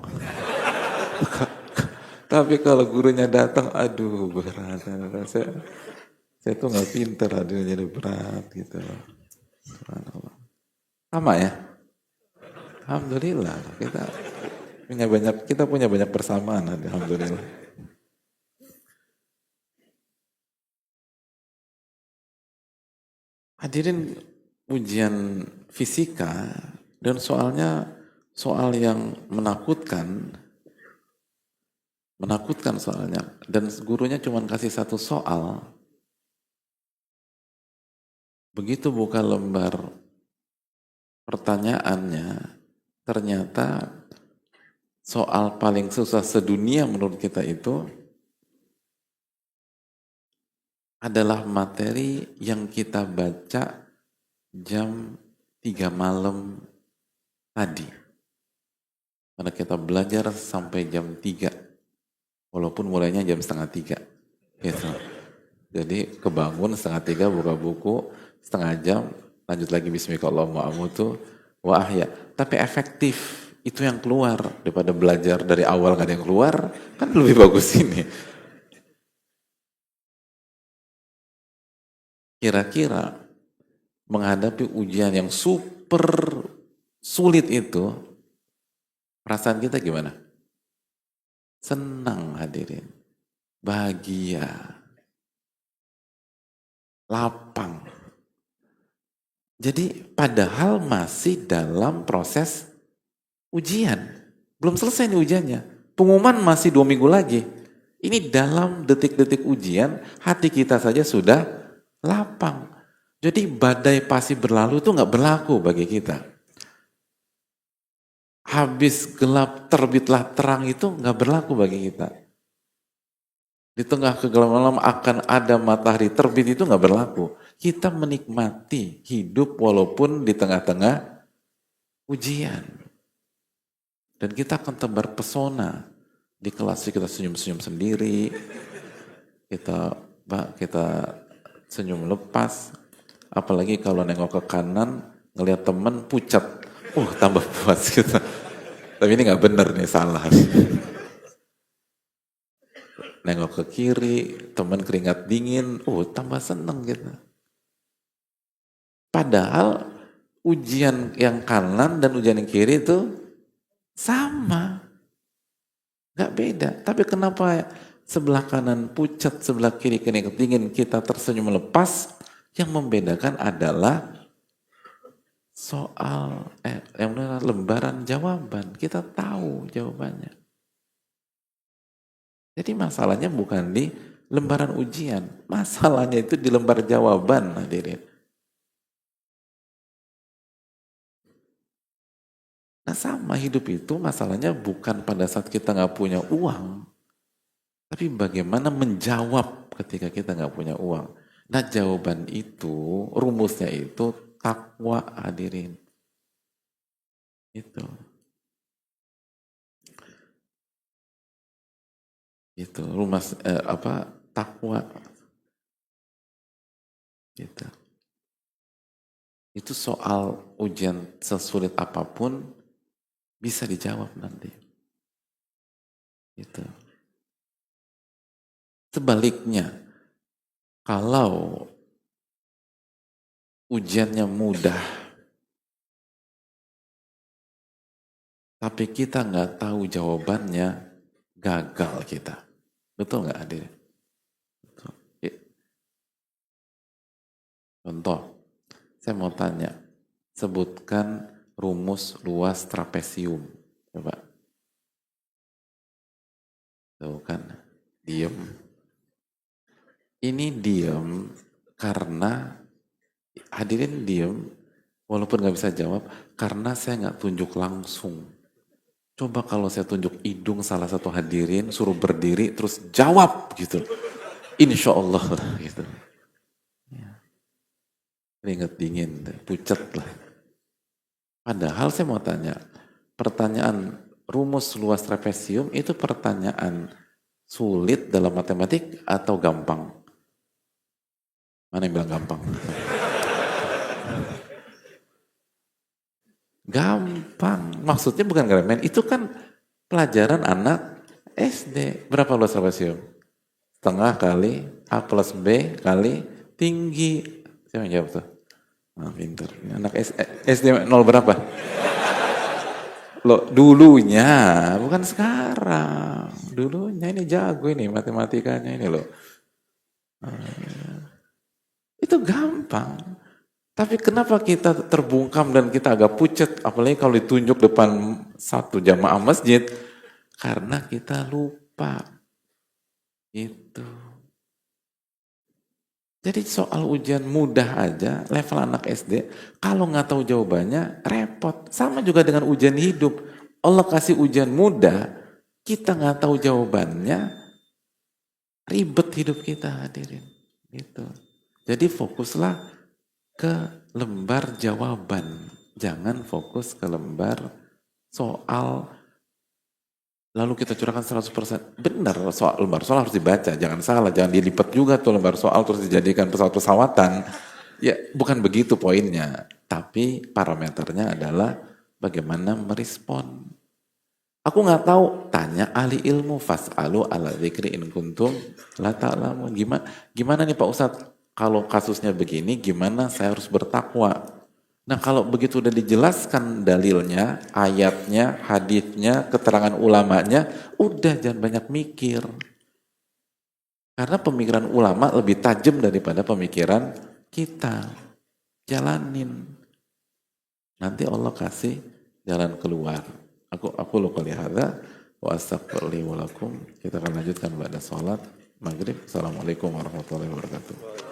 Tapi kalau gurunya datang, aduh berat. Saya tuh nggak pinter, hadirin jadi berat gitu loh. Subhanallah. Sama ya? Alhamdulillah kita punya banyak persamaan, alhamdulillah. Hadirin ujian fisika dan soalnya soal yang menakutkan soalnya dan gurunya cuma kasih satu soal. Begitu buka lembar pertanyaannya, ternyata soal paling susah sedunia menurut kita itu adalah materi yang kita baca jam 3 malam tadi. Karena kita belajar sampai jam 3, walaupun mulainya jam setengah 3. Gitu. Jadi kebangun setengah 3 buka buku, setengah jam, lanjut lagi bismillahirrahmanirrahim wa ahya. Tapi efektif, itu yang keluar daripada belajar dari awal gak ada yang keluar, kan lebih bagus ini. Kira-kira menghadapi ujian yang super sulit itu, perasaan kita gimana? Senang hadirin, bahagia, lapang. Jadi padahal masih dalam proses ujian. Belum selesai nih ujiannya. Pengumuman masih 2 minggu lagi. Ini dalam detik-detik ujian, hati kita saja sudah lapang. Jadi badai pasti berlalu itu nggak berlaku bagi kita. Habis gelap terbitlah terang itu nggak berlaku bagi kita. Di tengah kegelapan malam akan ada matahari terbit itu nggak berlaku. Kita menikmati hidup walaupun di tengah-tengah ujian. Dan kita akan tebar pesona. Di kelas kita senyum-senyum sendiri. Kita senyum lepas. Apalagi kalau nengok ke kanan, ngelihat temen pucat. Tambah puas kita. Tapi ini nggak bener nih, salah. Nengok ke kiri, temen keringat dingin. Tambah seneng gitu. Padahal ujian yang kanan dan ujian yang kiri itu sama. Gak beda. Tapi kenapa sebelah kanan pucat, sebelah kiri keringat dingin, kita tersenyum lepas. Yang membedakan adalah soal, lembaran jawaban. Kita tahu jawabannya. Jadi masalahnya bukan di lembaran ujian. Masalahnya itu di lembar jawaban, hadirin. Nah sama hidup itu masalahnya bukan pada saat kita nggak punya uang. Tapi bagaimana menjawab ketika kita nggak punya uang? Nah jawaban itu, rumusnya itu takwa hadirin. Itu. Itu rumus takwa. Gitu. Itu soal ujian sesulit apapun bisa dijawab nanti. Gitu. Sebaliknya, kalau ujiannya mudah, tapi kita nggak tahu jawabannya, gagal kita. Betul nggak Adil? Ya. Contoh, saya mau tanya, sebutkan rumus luas trapesium. Coba. Tuh kan, diem. Ini diem karena hadirin diem, walaupun nggak bisa jawab, karena saya nggak tunjuk langsung. Coba kalau saya tunjuk hidung salah satu hadirin, suruh berdiri, terus jawab gitu. Insya Allah gitu. Ya. Keringet dingin, pucat lah. Padahal saya mau tanya, pertanyaan rumus luas trapesium itu pertanyaan sulit dalam matematik atau gampang? Mana yang bilang gampang? Gampang. Maksudnya bukan gampang. Itu kan pelajaran anak SD. Berapa luas trapesium? Setengah kali A plus B kali tinggi. Siapa yang jawab tuh? Ah, pinter. Anak SD 0 berapa? Loh, dulunya, bukan sekarang. Dulunya ini jago ini matematikanya ini loh. Itu gampang. Tapi kenapa kita terbungkam dan kita agak pucat, apalagi kalau ditunjuk depan satu jamaah masjid, karena kita lupa. Itu. Jadi soal ujian mudah aja, level anak SD, kalau nggak tahu jawabannya, repot. Sama juga dengan ujian hidup. Allah kasih ujian mudah, kita nggak tahu jawabannya, ribet hidup kita hadirin. Gitu. Jadi fokuslah ke lembar jawaban. Jangan fokus ke lembar soal lalu kita curahkan 100%. Benar, soal lembar soal harus dibaca, jangan salah, jangan dilipat juga tuh lembar soal terus dijadikan pesawat-pesawatan. Ya, bukan begitu poinnya. Tapi parameternya adalah bagaimana merespon. Aku nggak tahu, tanya ahli ilmu, fas'alu ala dzikri in kuntum la ta'lamun. Gimana nih Pak Ustadz, kalau kasusnya begini, gimana saya harus bertakwa? Nah kalau begitu udah dijelaskan dalilnya, ayatnya, hadisnya, keterangan ulamanya, udah jangan banyak mikir. Karena pemikiran ulama lebih tajam daripada pemikiran kita. Jalanin. Nanti Allah kasih jalan keluar. Aku lupa lihada wa astaghfirullah wa lakum. Kita akan lanjutkan pada sholat maghrib. Assalamualaikum warahmatullahi wabarakatuh.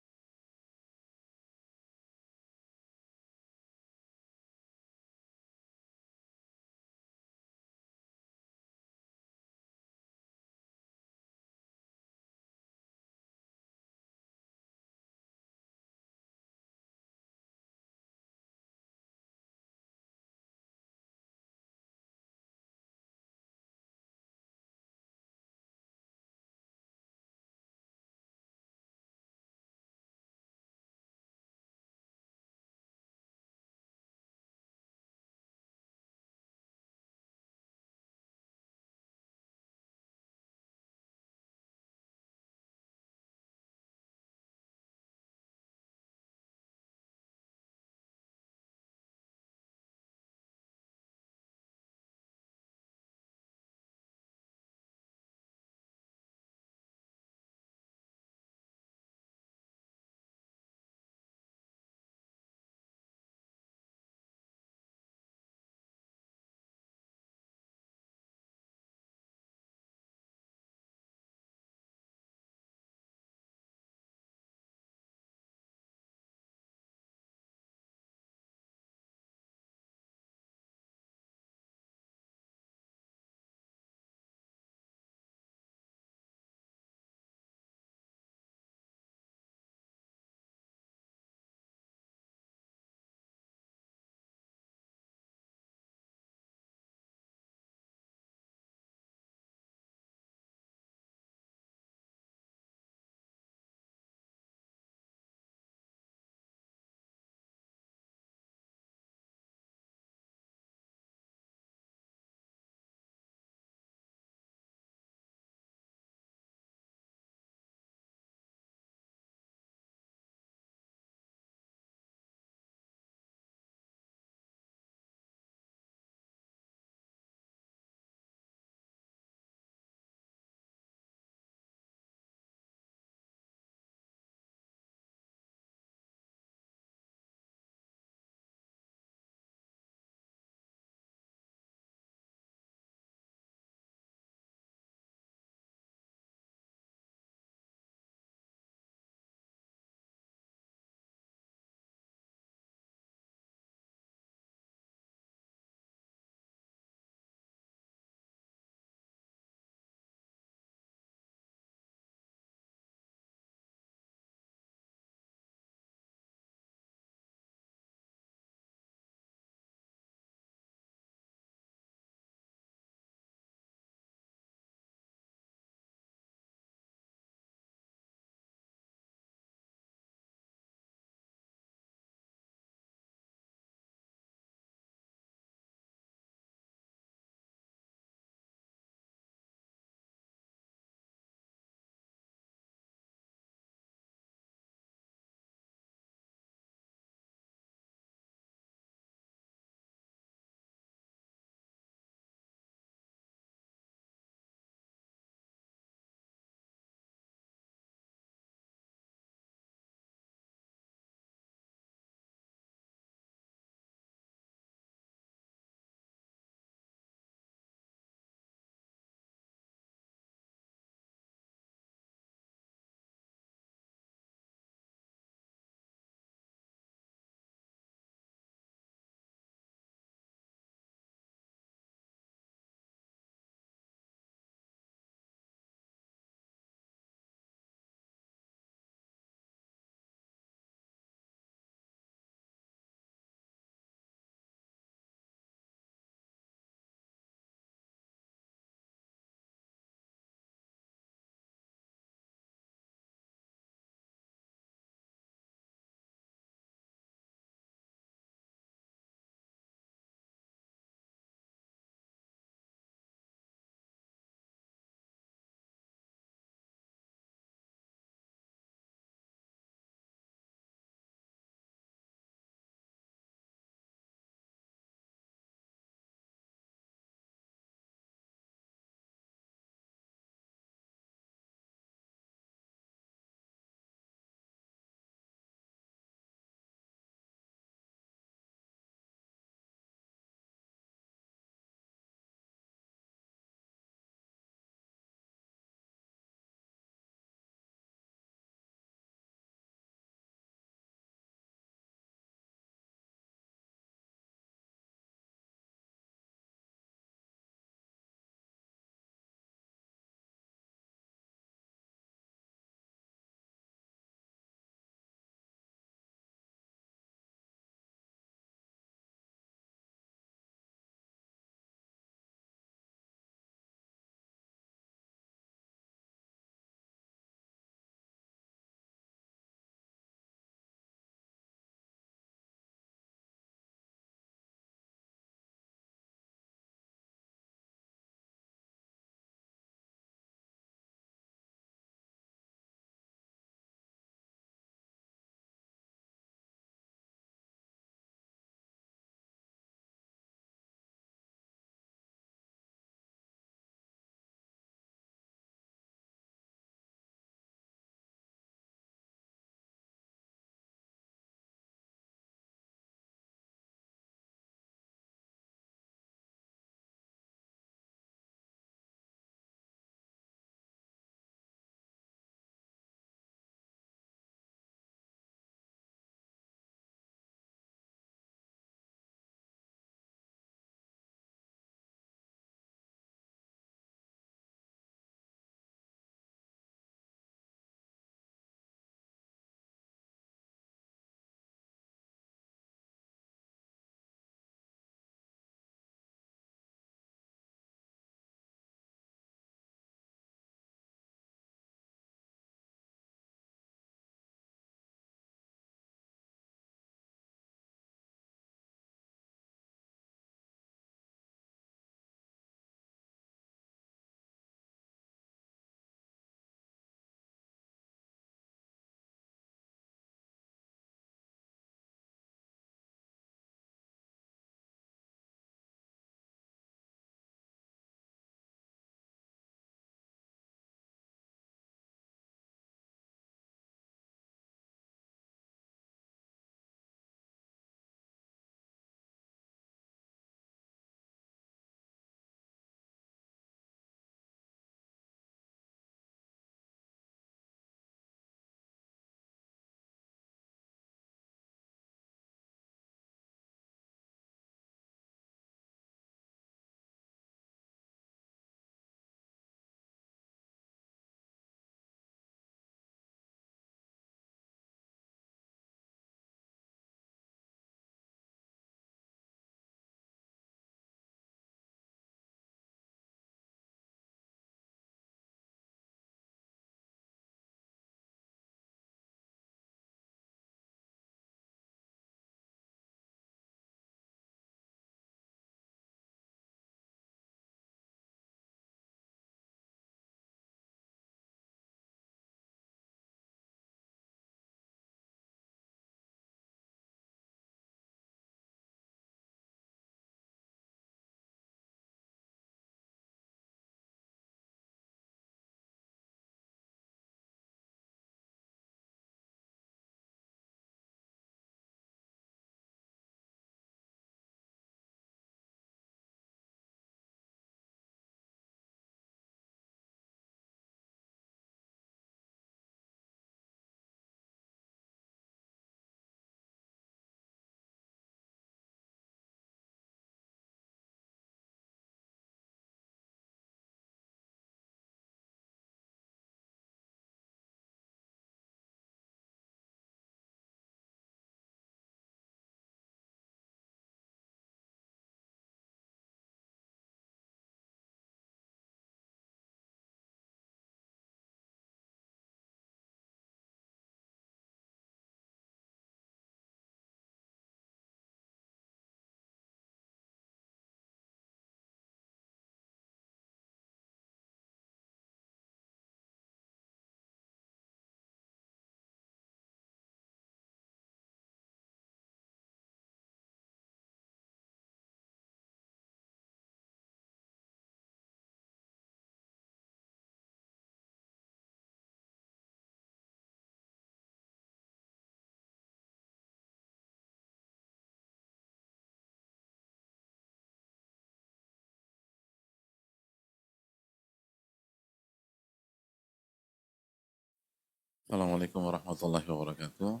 Assalamualaikum warahmatullahi wabarakatuh.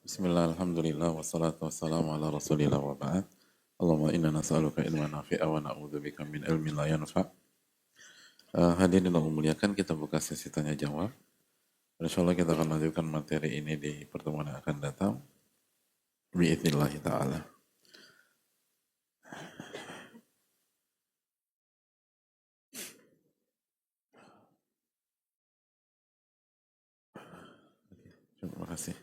Bismillah, alhamdulillah, wassalatu wassalamu ala rasulillah wa ba'd. Allahumma inna nas'aluka ilman nafi'a wa na'udzubika min ilmin la yanfa'. Hadirin yang muliakan, kita buka sesi tanya jawab. Insyaallah kita akan lanjutkan materi ini di pertemuan yang akan datang. Bi'idnillahi ta'ala. Terima kasih.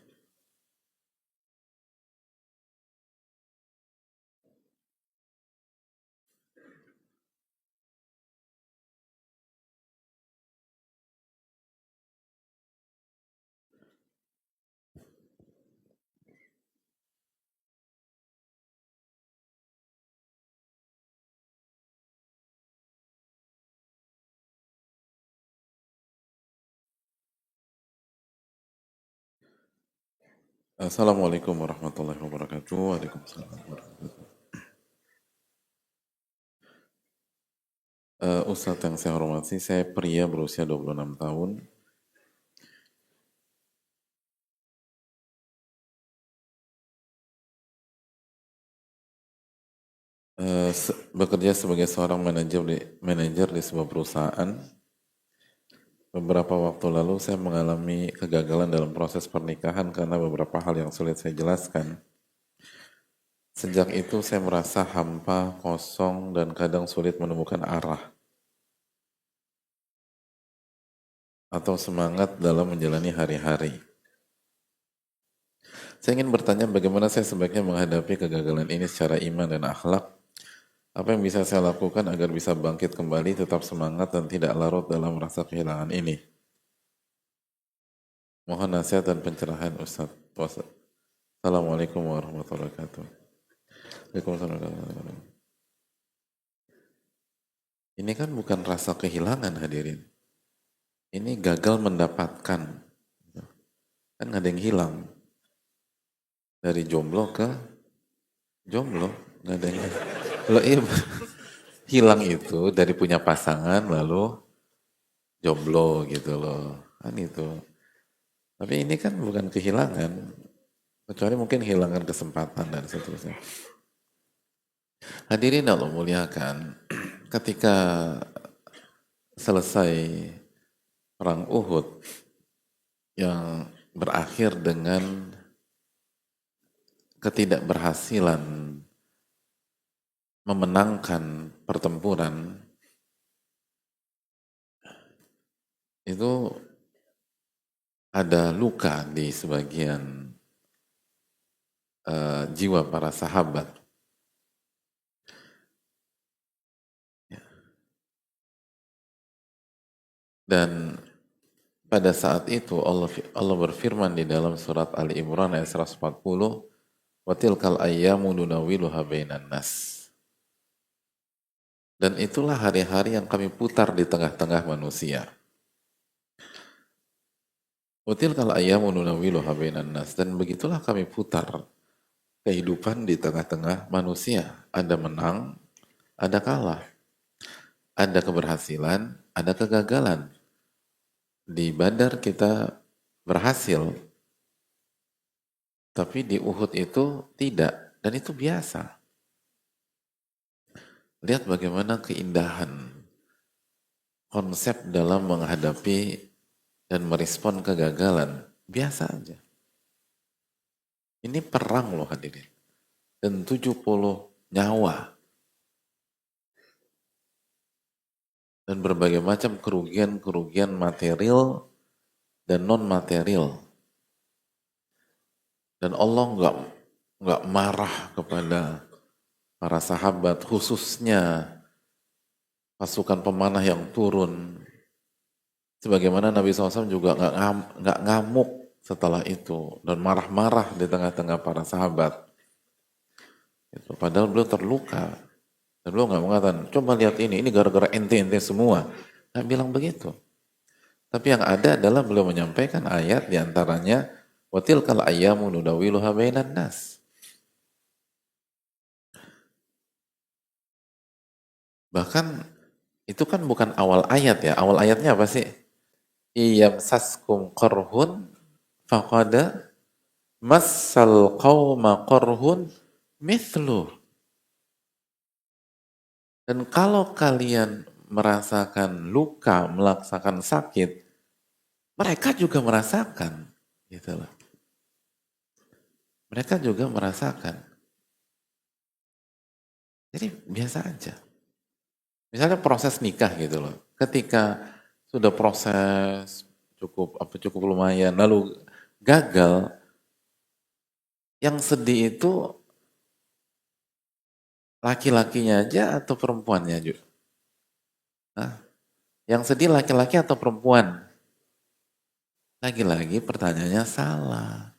Assalamualaikum warahmatullahi wabarakatuh. Waalaikumsalam warahmatullahi wabarakatuh. Ustadz yang saya hormati, saya pria berusia 26 tahun. Bekerja sebagai seorang manajer di sebuah perusahaan. Beberapa waktu lalu saya mengalami kegagalan dalam proses pernikahan karena beberapa hal yang sulit saya jelaskan. Sejak itu saya merasa hampa, kosong, dan kadang sulit menemukan arah atau semangat dalam menjalani hari-hari. Saya ingin bertanya bagaimana saya sebaiknya menghadapi kegagalan ini secara iman dan akhlak. Apa yang bisa saya lakukan agar bisa bangkit kembali, tetap semangat, dan tidak larut dalam rasa kehilangan ini? Mohon nasihat dan pencerahan Ustadz. Assalamualaikum warahmatullahi wabarakatuh. Waalaikumsalam warahmatullahi wabarakatuh. Ini kan bukan rasa kehilangan, hadirin. Ini gagal mendapatkan. Kan nggak ada yang hilang. Dari jomblo ke jomblo. Nggak ada yang hilang. Loh, iya, hilang itu dari punya pasangan lalu jomblo gitu loh. Kan itu. Tapi ini kan bukan kehilangan. Kecuali mungkin kehilangan kesempatan dan seterusnya. Hadirin Allah muliakan, ketika selesai perang Uhud yang berakhir dengan ketidakberhasilan memenangkan pertempuran, itu ada luka di sebagian jiwa para sahabat. Dan pada saat itu Allah berfirman di dalam surat Ali Imran ayat 140, "Wa tilkal ayyamu nudawiluha bainan nas." Dan itulah hari-hari yang kami putar di tengah-tengah manusia. Wa tilkal ayyamu nudawiluha bainan nas. Dan begitulah kami putar kehidupan di tengah-tengah manusia. Ada menang, ada kalah. Ada keberhasilan, ada kegagalan. Di Badar kita berhasil, tapi di Uhud itu tidak, dan itu biasa. Lihat bagaimana keindahan konsep dalam menghadapi dan merespon kegagalan. Biasa aja. Ini perang loh hadirin. Dan 70 nyawa. Dan berbagai macam kerugian-kerugian material dan non-material. Dan Allah nggak marah kepada para sahabat, khususnya pasukan pemanah yang turun. Sebagaimana Nabi SAW juga nggak ngamuk setelah itu dan marah-marah di tengah-tengah para sahabat. Padahal beliau terluka. Dan beliau nggak mengatakan, coba lihat ini gara-gara ente-ente semua. Nggak bilang begitu. Tapi yang ada adalah beliau menyampaikan ayat diantaranya, "Watilkal ayyamu nudawiluha bainan nas." Bahkan itu kan bukan awal ayat ya. Awal ayatnya apa sih? iyam saskum qarhun faqada massal qawma qarhun mithlu. Dan kalau kalian merasakan luka, merasakan sakit, mereka juga merasakan, gitu loh. Mereka juga merasakan. Jadi biasa aja. Misalnya proses nikah gitu loh. Ketika sudah proses cukup lumayan, lalu gagal, yang sedih itu laki-lakinya aja atau perempuannya juga? Hah? Yang sedih laki-laki atau perempuan? Lagi-lagi pertanyaannya salah.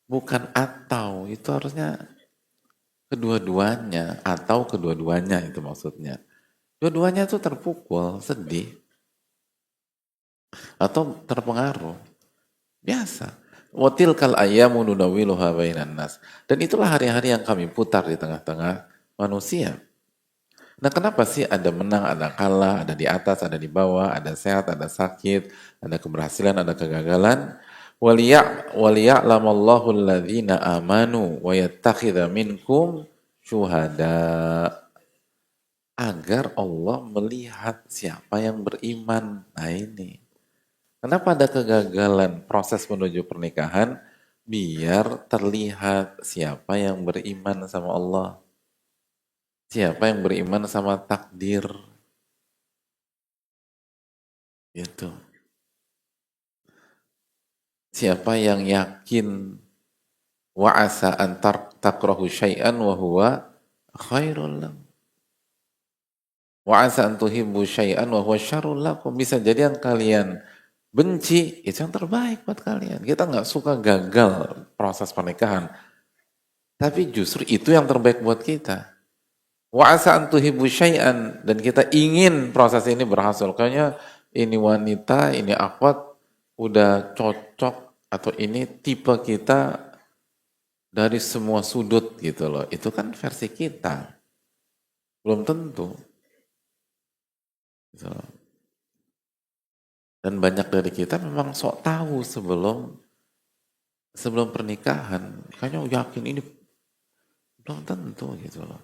Bukan atau, itu harusnya kedua-duanya atau kedua-duanya itu maksudnya. Dua-duanya itu terpukul, sedih, atau terpengaruh. Biasa. Watilkal ayyamu nudawiluha bainan nas. Dan itulah hari-hari yang kami putar di tengah-tengah manusia. Nah kenapa sih ada menang, ada kalah, ada di atas, ada di bawah, ada sehat, ada sakit, ada keberhasilan, ada kegagalan. Waliya'lamallahu alladhina amanu wa yattakhidha minkum syuhada. Agar Allah melihat siapa yang beriman. Nah ini. Kenapa ada kegagalan proses menuju pernikahan? Biar terlihat siapa yang beriman sama Allah. Siapa yang beriman sama takdir. Gitu. Siapa yang yakin wa asa an takrahu syai'an wa huwa khairul lakum. Wa asa an tuhibbu syai'an wa huwa syarrul lakum. Bisa jadi yang kalian benci, itu yang terbaik buat kalian. Kita nggak suka gagal proses pernikahan. Tapi justru itu yang terbaik buat kita. Wa asa an tuhibbu syai'an, dan kita ingin proses ini berhasil. Kayaknya ini wanita, ini akhwat udah cocok, atau ini tipe kita dari semua sudut gitu loh. Itu kan versi kita. Belum tentu. Gitu loh. Dan banyak dari kita memang sok tahu sebelum pernikahan. Kayaknya yakin ini belum tentu gitu loh.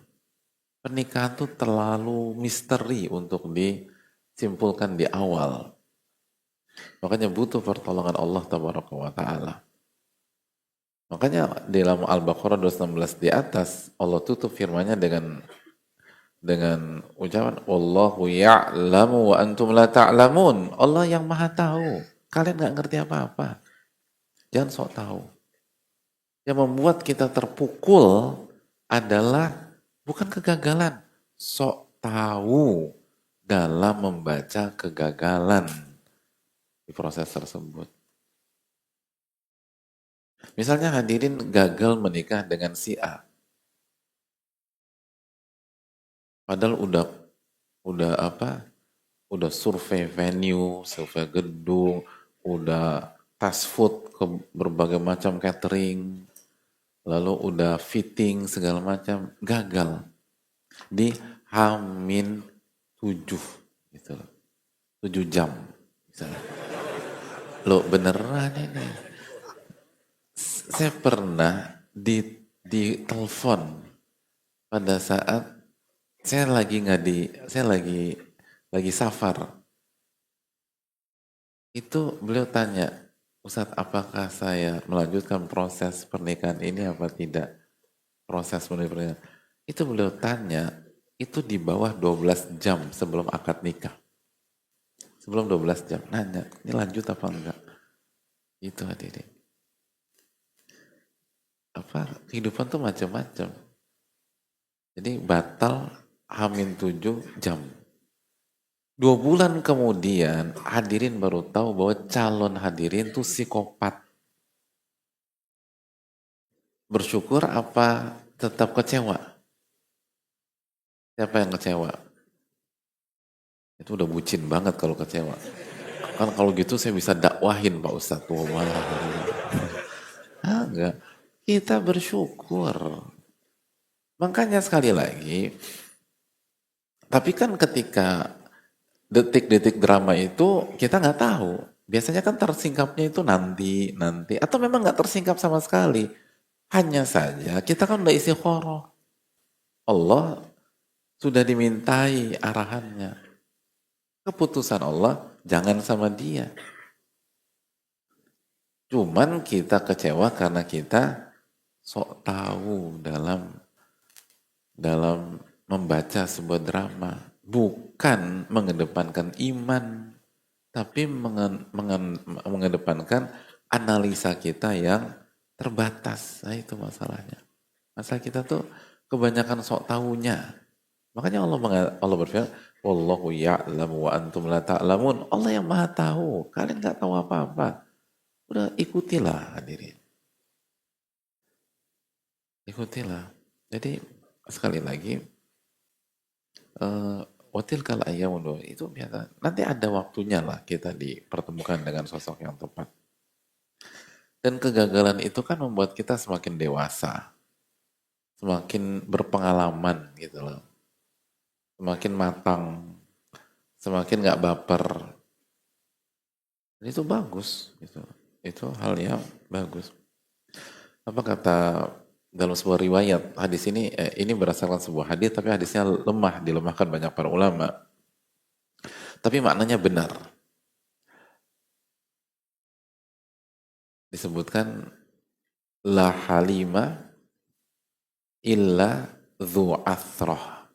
Pernikahan tuh terlalu misteri untuk disimpulkan di awal. Makanya butuh pertolongan Allah Tabaraka wa Ta'ala. Makanya di dalam Al-Baqarah 216 di atas, Allah tutup firman-Nya dengan ucapan Wallahu ya'lamu wa antum la ta'lamun. Allah yang maha tahu. Kalian nggak ngerti apa-apa. Jangan sok tahu. Yang membuat kita terpukul adalah bukan kegagalan. Sok tahu dalam membaca kegagalan di proses tersebut. Misalnya hadirin gagal menikah dengan si A. Padahal udah survei venue, survei gedung, udah fast food ke berbagai macam catering, lalu udah fitting segala macam, gagal di H-7 gitu loh. 7 jam misalnya. Loh beneran ini. Saya pernah di telepon pada saat saya lagi safar. Itu beliau tanya, Ustadz, apakah saya melanjutkan proses pernikahan ini apa tidak? Proses menuju pernikahan. Itu beliau tanya, itu di bawah 12 jam sebelum akad nikah. Sebelum 12 jam, nanya, ini lanjut apa enggak? Itu hadirin. Kehidupan tuh macam-macam. Jadi batal H-7 jam. 2 bulan kemudian hadirin baru tahu bahwa calon hadirin tuh psikopat. Bersyukur apa tetap kecewa? Siapa yang kecewa? Itu udah bucin banget kalau kecewa. Kan kalau gitu saya bisa dakwahin Pak Ustadz. Enggak. Kita bersyukur. Makanya sekali lagi, tapi kan ketika detik-detik drama itu kita nggak tahu Biasanya kan tersingkapnya itu nanti, atau memang nggak tersingkap sama sekali. Hanya saja kita kan udah istikharah. Allah sudah dimintai arahannya. Keputusan Allah jangan sama dia. Cuman kita kecewa karena kita sok tahu dalam membaca sebuah drama. Bukan mengedepankan iman, tapi mengedepankan analisa kita yang terbatas. Nah itu masalahnya. Masalah kita tuh kebanyakan sok tahunya. Makanya Allah berfirman, Wallahu ya'lamu wa antum la ta'lamun. Allah yang maha tahu, kalian nggak tahu apa-apa. Udah ikutilah hadirin. Ikutilah. Jadi sekali lagi, watil kal ayyamu itu biasa. Nanti ada waktunya lah kita dipertemukan dengan sosok yang tepat. Dan kegagalan itu kan membuat kita semakin dewasa, semakin berpengalaman gitu loh, semakin matang, semakin nggak baper. Dan itu bagus, gitu. Itu hal yang bagus. Apa kata dalam sebuah riwayat, hadis ini berdasarkan sebuah hadis, tapi hadisnya lemah, dilemahkan banyak para ulama. Tapi maknanya benar. Disebutkan, la halima illa dhu athrah,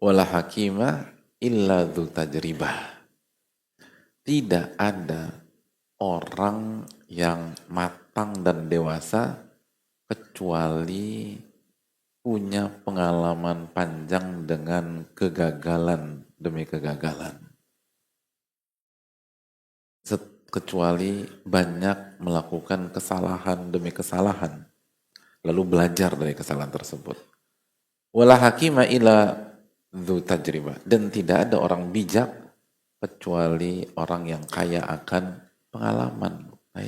wala hakima illa dhu tajribah. Tidak ada orang yang matang dan dewasa kecuali punya pengalaman panjang dengan kegagalan demi kegagalan. Kecuali banyak melakukan kesalahan demi kesalahan, lalu belajar dari kesalahan tersebut. Wala hakima illa dzu tajribah. Dan tidak ada orang bijak kecuali orang yang kaya akan pengalaman. Nah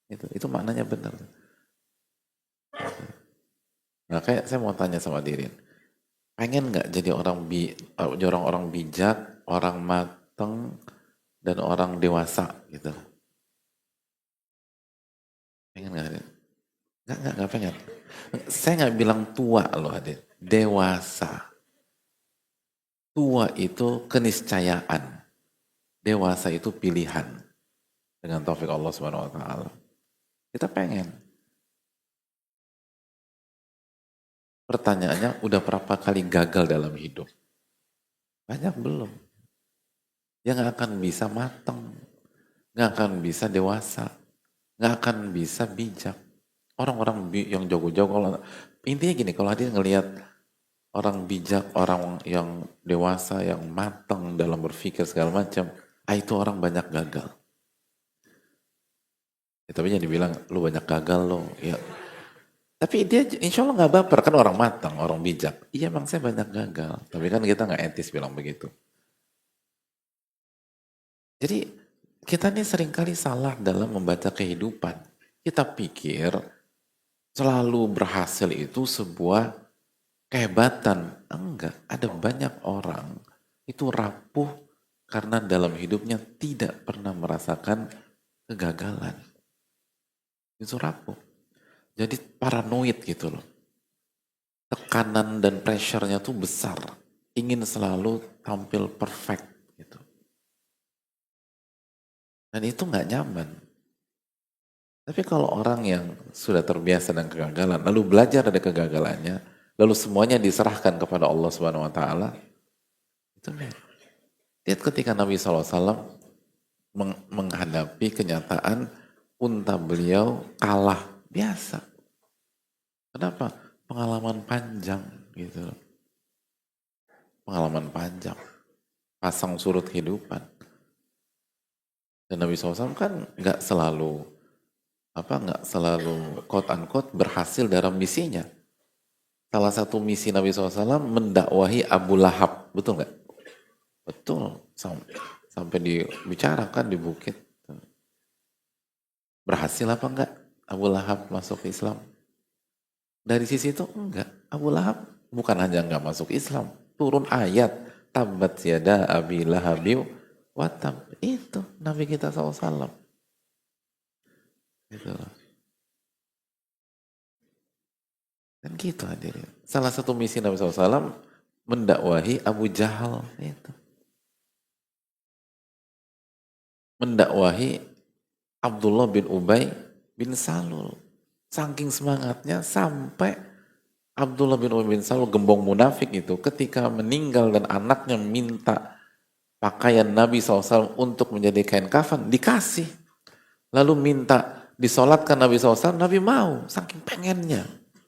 itu maknanya benar. Nah kayak saya mau tanya sama Dirin, pengen nggak jadi orang bijak, orang mateng, dan orang dewasa gitu? Pengen nggak Din? Nggak pengen. Saya nggak bilang tua loh Din, dewasa. Tua itu keniscayaan, dewasa itu pilihan dengan taufik Allah Subhanahu Wa Taala. Kita pengen. Pertanyaannya, udah berapa kali gagal dalam hidup? Banyak belum. Yang nggak akan bisa matang, nggak akan bisa dewasa, nggak akan bisa bijak. Orang-orang yang jago-jago, intinya gini, kalau hadir ngelihat orang bijak, orang yang dewasa, yang matang dalam berpikir segala macam, itu orang banyak gagal. Ya, tapi jangan dibilang, lu banyak gagal lo. Ya. Tapi dia insya Allah nggak baper, kan orang matang, orang bijak. Iya emang saya banyak gagal, tapi kan kita nggak etis bilang begitu. Jadi kita ini seringkali salah dalam membaca kehidupan. Kita pikir selalu berhasil itu sebuah kehebatan. Enggak, ada banyak orang itu rapuh karena dalam hidupnya tidak pernah merasakan kegagalan. Itu rapuh. Jadi paranoid gitu loh. Tekanan dan pressure-nya tuh besar. Ingin selalu tampil perfect gitu. Dan itu nggak nyaman. Tapi kalau orang yang sudah terbiasa dengan kegagalan, lalu belajar dari kegagalannya, lalu semuanya diserahkan kepada Allah Subhanahu Wa Taala, itu lihat ketika Nabi SAW menghadapi kenyataan unta beliau kalah biasa. Kenapa? Pengalaman panjang gitu. Pengalaman panjang. Pasang surut kehidupan. Dan Nabi SAW kan nggak selalu quote unquote berhasil dalam misinya. Salah satu misi Nabi SAW mendakwahi Abu Lahab, betul nggak? Betul, sampai dibicarakan di bukit. Berhasil apa enggak Abu Lahab masuk Islam? Dari sisi itu enggak. Abu Lahab bukan hanya enggak masuk Islam, turun ayat tabat yada abi lahabiu watab. Itu Nabi kita SAW. Gitu loh. Dan gitu hadirin. Salah satu misi Nabi SAW mendakwahi Abu Jahal itu. Mendakwahi Abdullah bin Ubay bin Salul. Saking semangatnya sampai Abdullah bin Ubay bin Salul, gembong munafik itu, ketika meninggal dan anaknya minta pakaian Nabi SAW untuk menjadi kain kafan, dikasih. Lalu minta disolatkan Nabi SAW, Nabi mau, saking pengennya.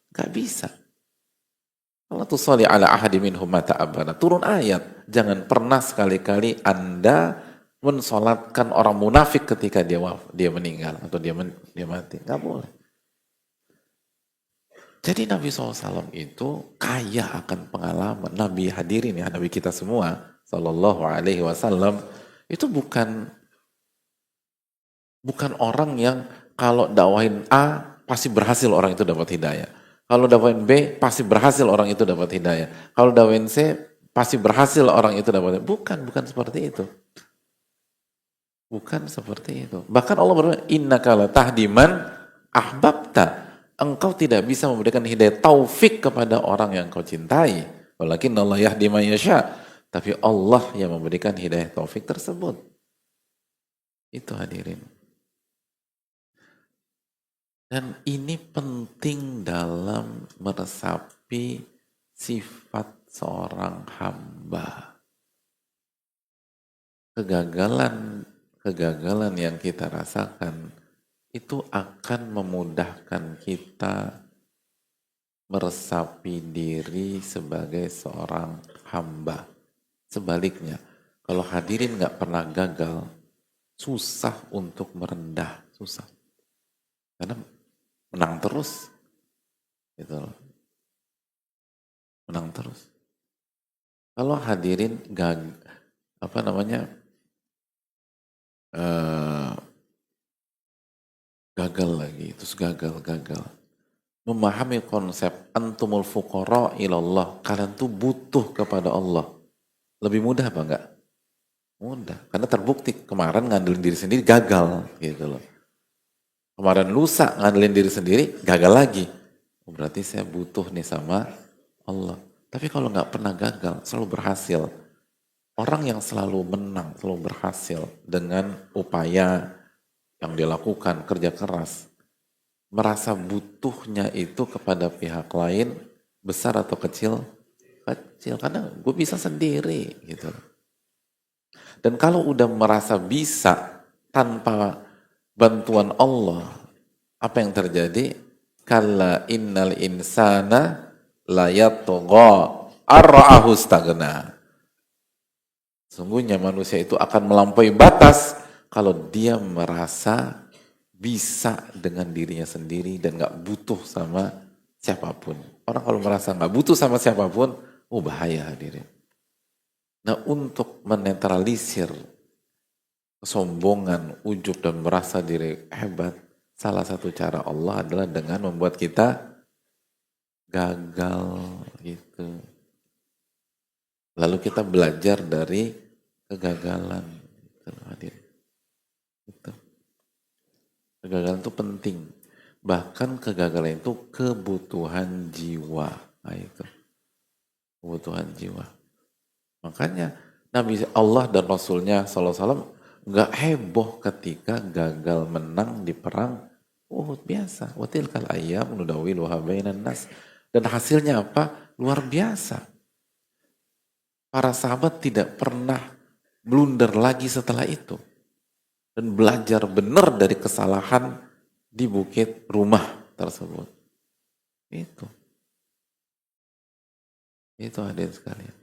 Gak bisa. Allah tusalli ala ahadi minhum mata abana. Turun ayat, jangan pernah sekali-kali Anda mensolatkan orang munafik ketika dia meninggal atau dia mati. Gak boleh. Jadi Nabi SAW itu kaya akan pengalaman. Nabi hadirin ya, Nabi kita semua Sallallahu Alaihi Wasallam itu bukan orang yang kalau dakwahin A pasti berhasil orang itu dapat hidayah. Kalau dakwahin B pasti berhasil orang itu dapat hidayah. Kalau dakwahin C pasti berhasil orang itu dapat hidayah. Bukan seperti itu. Bukan seperti itu. Bahkan Allah berfirman, innaka latahdi man ahbabta. Engkau tidak bisa memberikan hidayah taufik kepada orang yang kau cintai. Walakin Allah yahdi man yasha. Tapi Allah yang memberikan hidayah taufik tersebut. Itu hadirin. Dan ini penting dalam meresapi sifat seorang hamba. Kegagalan yang kita rasakan itu akan memudahkan kita meresapi diri sebagai seorang hamba. Sebaliknya, kalau hadirin nggak pernah gagal, susah untuk merendah, susah. Karena menang terus, gitu loh. Menang terus. Kalau hadirin gagal lagi, terus gagal. Memahami konsep antumul fuqara ilallah, kalian tuh butuh kepada Allah. Lebih mudah apa enggak? Mudah, karena terbukti kemarin ngandelin diri sendiri gagal, gitu loh. Kemarin lusa ngandelin diri sendiri gagal lagi. Oh, berarti saya butuh nih sama Allah. Tapi kalau nggak pernah gagal, selalu berhasil. Orang yang selalu menang, selalu berhasil dengan upaya yang dilakukan, kerja keras, merasa butuhnya itu kepada pihak lain, besar atau kecil, karena gue bisa sendiri gitu. Dan kalau udah merasa bisa tanpa bantuan Allah, apa yang terjadi? Kalla innal insana layatgha ar-ra'ahu istaghna. Sungguhnya manusia itu akan melampaui batas kalau dia merasa bisa dengan dirinya sendiri dan gak butuh sama siapapun. Orang kalau merasa gak butuh sama siapapun, bahaya hadirin. Nah, untuk menetralisir kesombongan, ujub dan merasa diri hebat, salah satu cara Allah adalah dengan membuat kita gagal gitu. Lalu kita belajar dari kegagalan. Gitu. Kegagalan itu penting. Bahkan kegagalan itu kebutuhan jiwa. Nah, itu. Kebutuhan jiwa. Makanya Nabi Allah dan Rasulnya SAW nggak heboh ketika gagal menang di perang Uhud, biasa. Wa tilkal ayyam nudawiluha bainan nas. Dan hasilnya apa? Luar biasa. Para sahabat tidak pernah blunder lagi setelah itu. Dan belajar benar dari kesalahan di bukit rumah tersebut. Itu hadirin sekalian.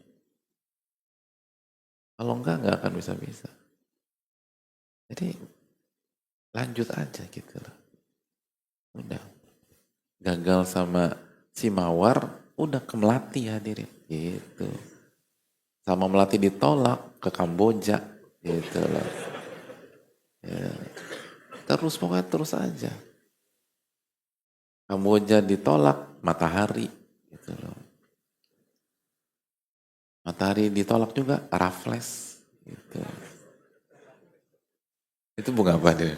Kalau enggak akan bisa-bisa. Jadi lanjut aja gitu loh. Udah. Gagal sama si Mawar, udah ke Melati hadirin. Gitu. Sama Melati ditolak ke Kamboja. Gitu loh. Ya. Terus pokoknya terus aja. Kamboja ditolak, Matahari. Gitu loh. Matahari ditolak juga, Raffles. Gitu. Itu bunga apa dia?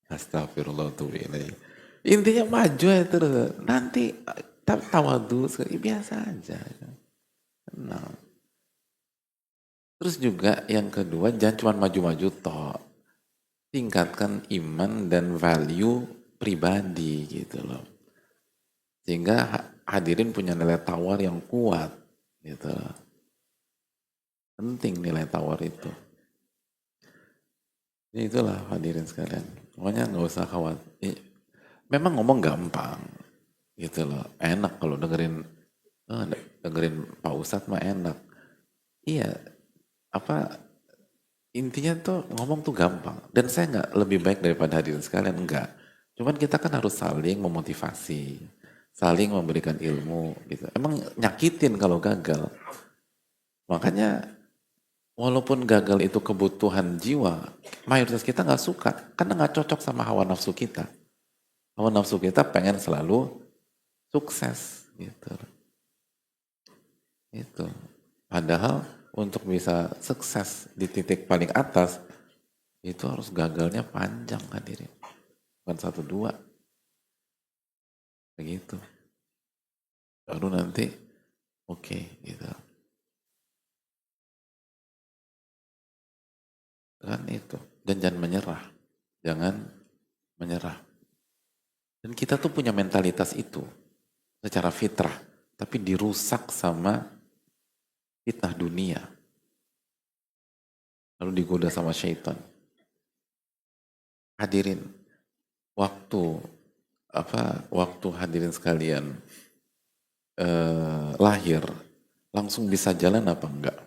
Astagfirullahaladzim. Intinya maju ya terus. Nanti tawadu biasa aja. Tenang. Terus juga yang kedua, jangan cuma maju-maju toh. Tingkatkan iman dan value pribadi gitu loh. Sehingga hadirin punya nilai tawar yang kuat gitu loh. Penting nilai tawar itu. Ya itulah hadirin sekalian. Pokoknya nggak usah khawatir. Memang ngomong gampang gitu loh. Enak kalau dengerin Pak Ustadz mah enak. Iya, intinya tuh ngomong tuh gampang. Dan saya nggak lebih baik daripada hadirin sekalian, enggak. Cuman kita kan harus saling memotivasi, saling memberikan ilmu gitu. Emang nyakitin kalau gagal. Makanya walaupun gagal itu kebutuhan jiwa, mayoritas kita nggak suka karena nggak cocok sama hawa nafsu kita. Hawa nafsu kita pengen selalu sukses gitu. Itu. Padahal untuk bisa sukses di titik paling atas itu harus gagalnya panjang hadirin. Bukan 1-2. Begitu. Baru nanti oke, gitu. Kan itu. Dan jangan menyerah. Jangan menyerah. Dan kita tuh punya mentalitas itu secara fitrah, tapi dirusak sama fitnah dunia. Lalu digoda sama syaitan. Hadirin, waktu hadirin sekalian lahir, langsung bisa jalan apa enggak?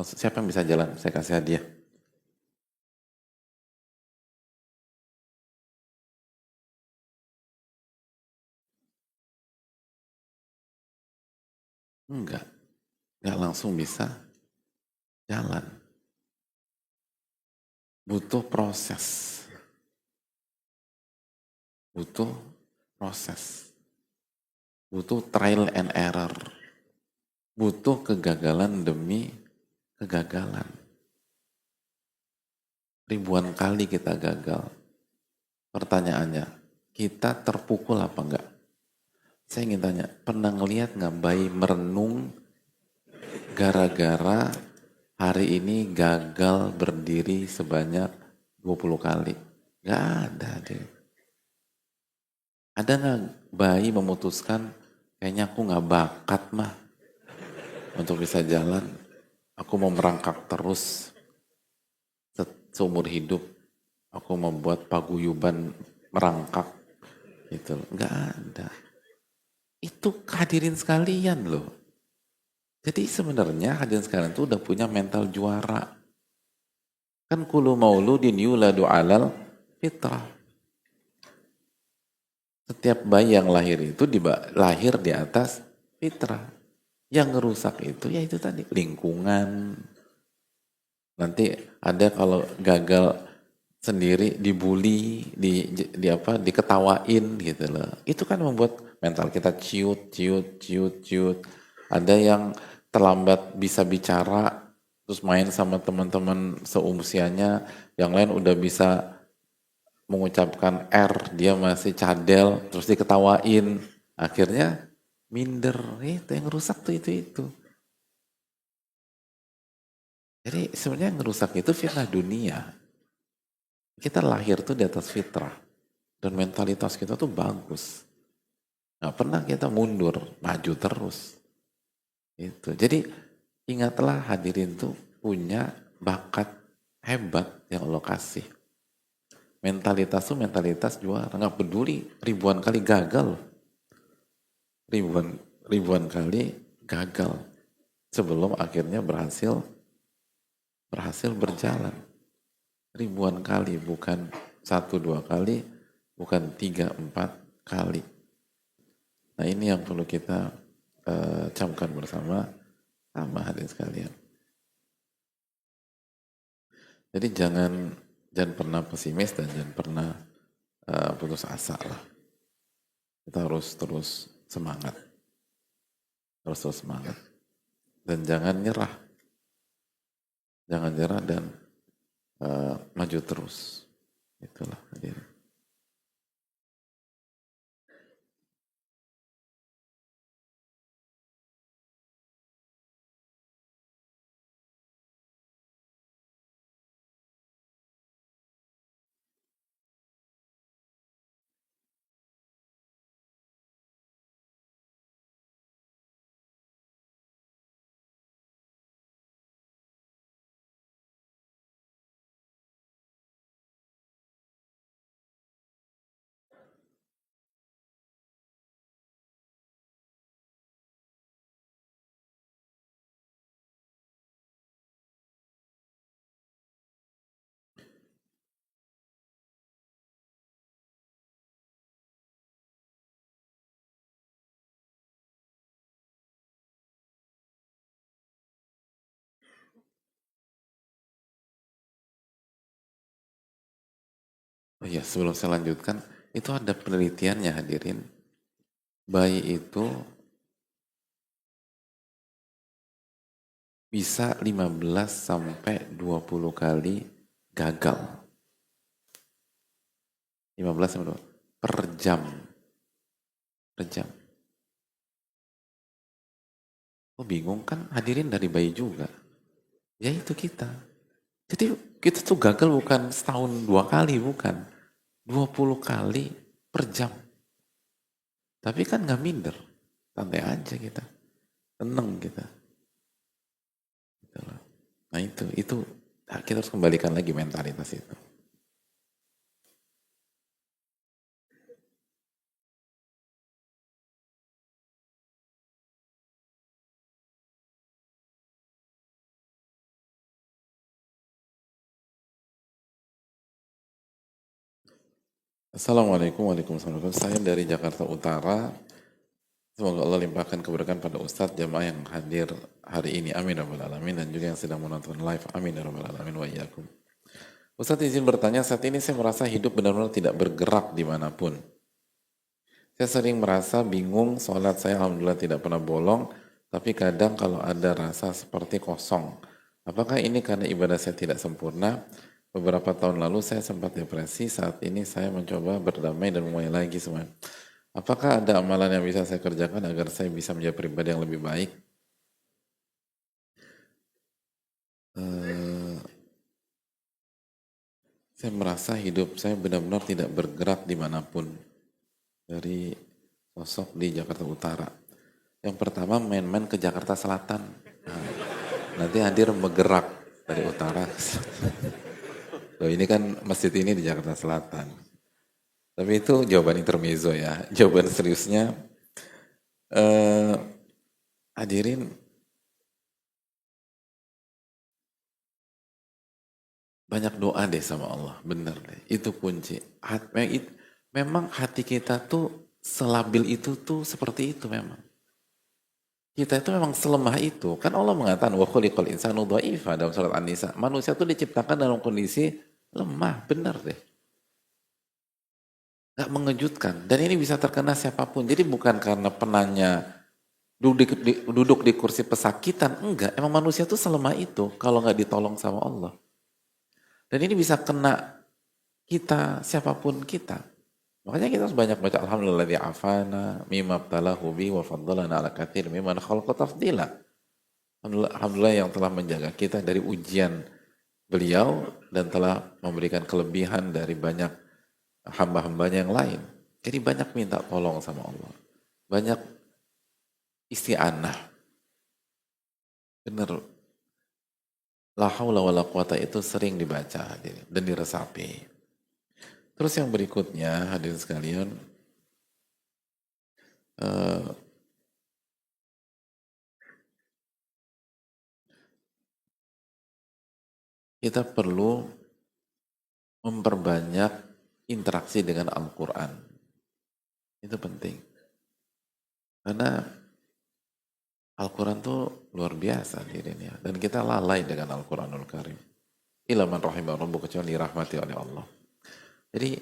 Siapa yang bisa jalan? Saya kasih hadiah. Enggak langsung bisa jalan. Butuh proses. Butuh trial and error. Butuh kegagalan demi kegagalan. Ribuan kali kita gagal. Pertanyaannya, kita terpukul apa enggak? Saya ingin tanya, pernah ngeliat nggak bayi merenung gara-gara hari ini gagal berdiri sebanyak 20 kali? Nggak ada deh. Ada nggak bayi memutuskan, kayaknya aku nggak bakat mah untuk bisa jalan. Aku mau merangkak terus seumur hidup. Aku membuat paguyuban merangkak. Gitu. Nggak ada. Itu hadirin sekalian loh. Jadi sebenarnya hadirin sekalian itu udah punya mental juara. Kan kullu mauludin yuladu alal fitrah. Setiap bayi yang lahir itu lahir di atas fitrah. Yang ngerusak itu ya itu tadi lingkungan. Nanti ada kalau gagal sendiri dibully, diketawain gitu loh. Itu kan membuat mental kita ciut. Ada yang terlambat bisa bicara, terus main sama teman-teman seusianya, yang lain udah bisa mengucapkan R, dia masih cadel, terus diketawain. Akhirnya minder, itu yang rusak tuh itu. Jadi sebenarnya yang rusak itu fitnah dunia. Kita lahir tuh di atas fitrah. Dan mentalitas kita tuh bagus. Nggak pernah kita mundur, maju terus. Itu. Jadi ingatlah hadirin tuh punya bakat hebat yang Allah kasih. Mentalitas tuh mentalitas juara. Nggak peduli ribuan kali gagal. Ribuan kali gagal. Sebelum akhirnya berhasil berjalan. Ribuan kali, bukan 1-2 kali, bukan 3-4 kali. Nah ini yang perlu kita camkan bersama sama hadirin sekalian. Jadi jangan pernah pesimis dan jangan pernah putus asa lah. Kita harus terus semangat. terus semangat. Dan jangan nyerah. Jangan nyerah dan maju terus. Itulah hadirin. Oh iya, sebelum saya lanjutkan, itu ada penelitiannya hadirin. Bayi itu bisa 15 sampai 20 kali gagal. 15 sampai 20 per jam. Per jam. Oh bingung kan hadirin dari bayi juga. Ya itu kita. Jadi kita tuh gagal bukan setahun 2 kali, bukan. 20 kali per jam. Tapi kan gak minder. Santai aja kita. Tenang kita. Nah itu kita harus kembalikan lagi mentalitas itu. Assalamualaikum warahmatullahi wabarakatuh. Saya dari Jakarta Utara. Semoga Allah limpahkan keberkahan pada Ustadz jamaah yang hadir hari ini. Amin ya rabbal alamin. Dan juga yang sedang menonton live. Amin ya rabbal alamin wa iyyakum. Ustadz izin bertanya, saat ini saya merasa hidup benar-benar tidak bergerak dimanapun. Saya sering merasa bingung, sholat saya alhamdulillah tidak pernah bolong, tapi kadang kalau ada rasa seperti kosong. Apakah ini karena ibadah saya tidak sempurna? Beberapa tahun lalu saya sempat depresi, saat ini saya mencoba berdamai dan mulai lagi semua. Apakah ada amalan yang bisa saya kerjakan agar saya bisa menjadi pribadi yang lebih baik? Saya merasa hidup saya benar-benar tidak bergerak dimanapun. Dari sosok di Jakarta Utara. Yang pertama main-main ke Jakarta Selatan. Nah, nanti hadir bergerak dari utara. Loh, ini kan masjid ini di Jakarta Selatan. Tapi itu jawaban intermezzo ya. Jawaban seriusnya, hadirin, banyak doa deh sama Allah. Bener deh, itu kunci. Memang hati kita tuh selabil itu tuh seperti itu memang. Kita itu memang selemah itu. Kan Allah mengatakan, wa khuliqal insanu dha'ifa dalam surat An-Nisa. Manusia itu diciptakan dalam kondisi lemah, benar deh. Gak mengejutkan. Dan ini bisa terkena siapapun. Jadi bukan karena penanya duduk di kursi pesakitan. Enggak, emang manusia itu selemah itu kalau gak ditolong sama Allah. Dan ini bisa kena kita, siapapun kita. Makanya kita harus banyak baca alhamdulilladzi afana mimma btalahu bi wa faddalana ala katsir mimman khalaqa tafdila. Alhamdulillah yang telah menjaga kita dari ujian beliau dan telah memberikan kelebihan dari banyak hamba-hambanya yang lain. Jadi banyak minta tolong sama Allah. Banyak isti'anah. Benar. La haula wala quwata itu sering dibaca dan diresapi. Terus yang berikutnya hadirin sekalian, kita perlu memperbanyak interaksi dengan Al-Quran. Itu penting. Karena Al-Quran tuh luar biasa dirinya. Dan kita lalai dengan Al-Quranul Karim. Ila man rahimah rabbuh, kecuali dirahmati oleh Allah. Jadi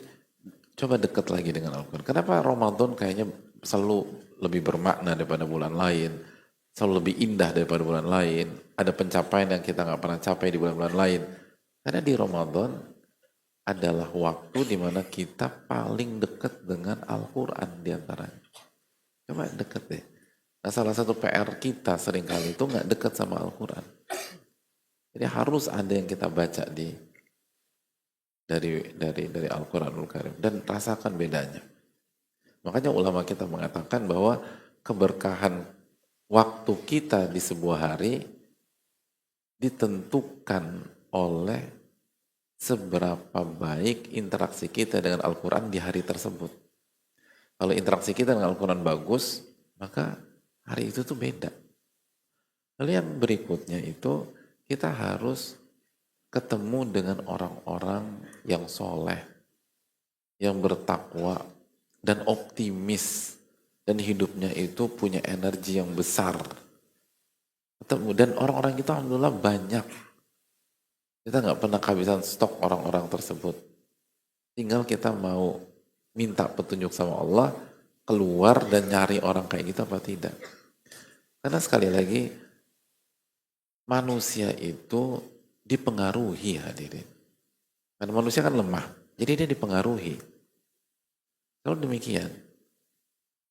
coba dekat lagi dengan Al-Quran. Kenapa Ramadan kayaknya selalu lebih bermakna daripada bulan lain? selalu lebih indah daripada bulan lain. Ada pencapaian yang kita nggak pernah capai di bulan-bulan lain. Karena di Ramadan adalah waktu di mana kita paling dekat dengan Al-Quran diantaranya. Coba deket deh. Nah, salah satu PR kita seringkali itu nggak dekat sama Al-Quran. Jadi harus ada yang kita baca dari Al-Quranul Karim dan rasakan bedanya. Makanya ulama kita mengatakan bahwa keberkahan waktu kita di sebuah hari ditentukan oleh seberapa baik interaksi kita dengan Al-Quran di hari tersebut. Kalau interaksi kita dengan Al-Quran bagus, maka hari itu tuh beda. Lalu yang berikutnya itu kita harus ketemu dengan orang-orang yang soleh, yang bertakwa, dan optimis, dan hidupnya itu punya energi yang besar. Dan orang-orang kita alhamdulillah banyak. Kita nggak pernah kehabisan stok orang-orang tersebut. Tinggal kita mau minta petunjuk sama Allah, keluar dan nyari orang kayak gitu apa tidak. Karena sekali lagi, manusia itu dipengaruhi hadirin. Karena manusia kan lemah, jadi dia dipengaruhi. Kalau demikian,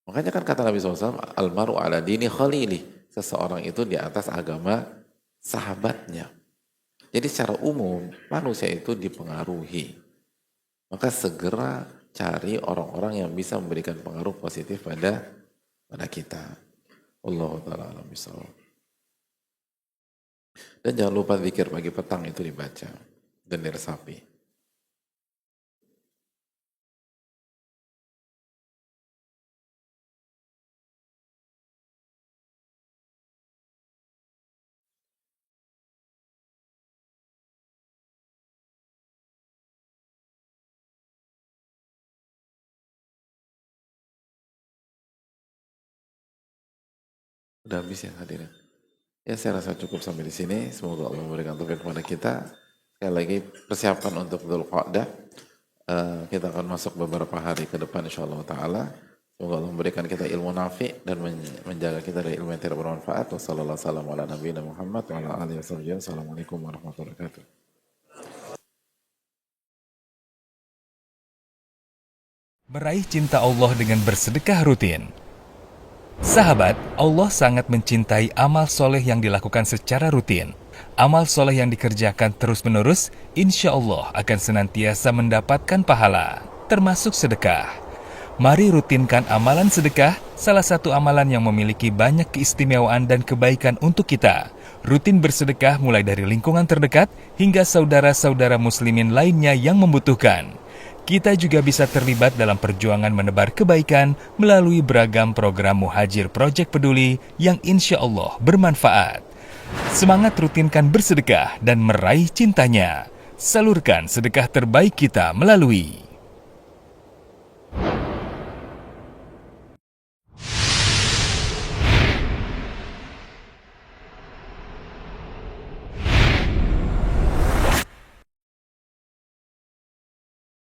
makanya kan kata Nabi SAW, almaru ala dini khalili. Seseorang itu di atas agama sahabatnya. Jadi secara umum manusia itu dipengaruhi. Maka segera cari orang-orang yang bisa memberikan pengaruh positif pada kita. Allahu ta'ala alam bisawab. Dan jangan lupa zikir pagi petang itu dibaca dan diresapi. Udah habis ya hadirin. Ya saya rasa cukup sampai di sini. Semoga Allah memberikan taufik kepada kita. Sekali lagi persiapan untuk Dzulqa'dah. Kita akan masuk beberapa hari ke depan insyaallah ta'ala. Semoga Allah memberikan kita ilmu nafi dan menjaga kita dari ilmu yang tidak bermanfaat. Wassalamualaikum warahmatullahi wabarakatuh. Assalamualaikum warahmatullahi wabarakatuh. Meraih cinta Allah dengan bersedekah rutin. Sahabat, Allah sangat mencintai amal soleh yang dilakukan secara rutin. Amal soleh yang dikerjakan terus-menerus, insya Allah akan senantiasa mendapatkan pahala, termasuk sedekah. Mari rutinkan amalan sedekah, salah satu amalan yang memiliki banyak keistimewaan dan kebaikan untuk kita. Rutin bersedekah mulai dari lingkungan terdekat hingga saudara-saudara muslimin lainnya yang membutuhkan. Kita juga bisa terlibat dalam perjuangan menebar kebaikan melalui beragam program Muhajir Project Peduli yang insya Allah bermanfaat. Semangat rutinkan bersedekah dan meraih cintanya. Salurkan sedekah terbaik kita melalui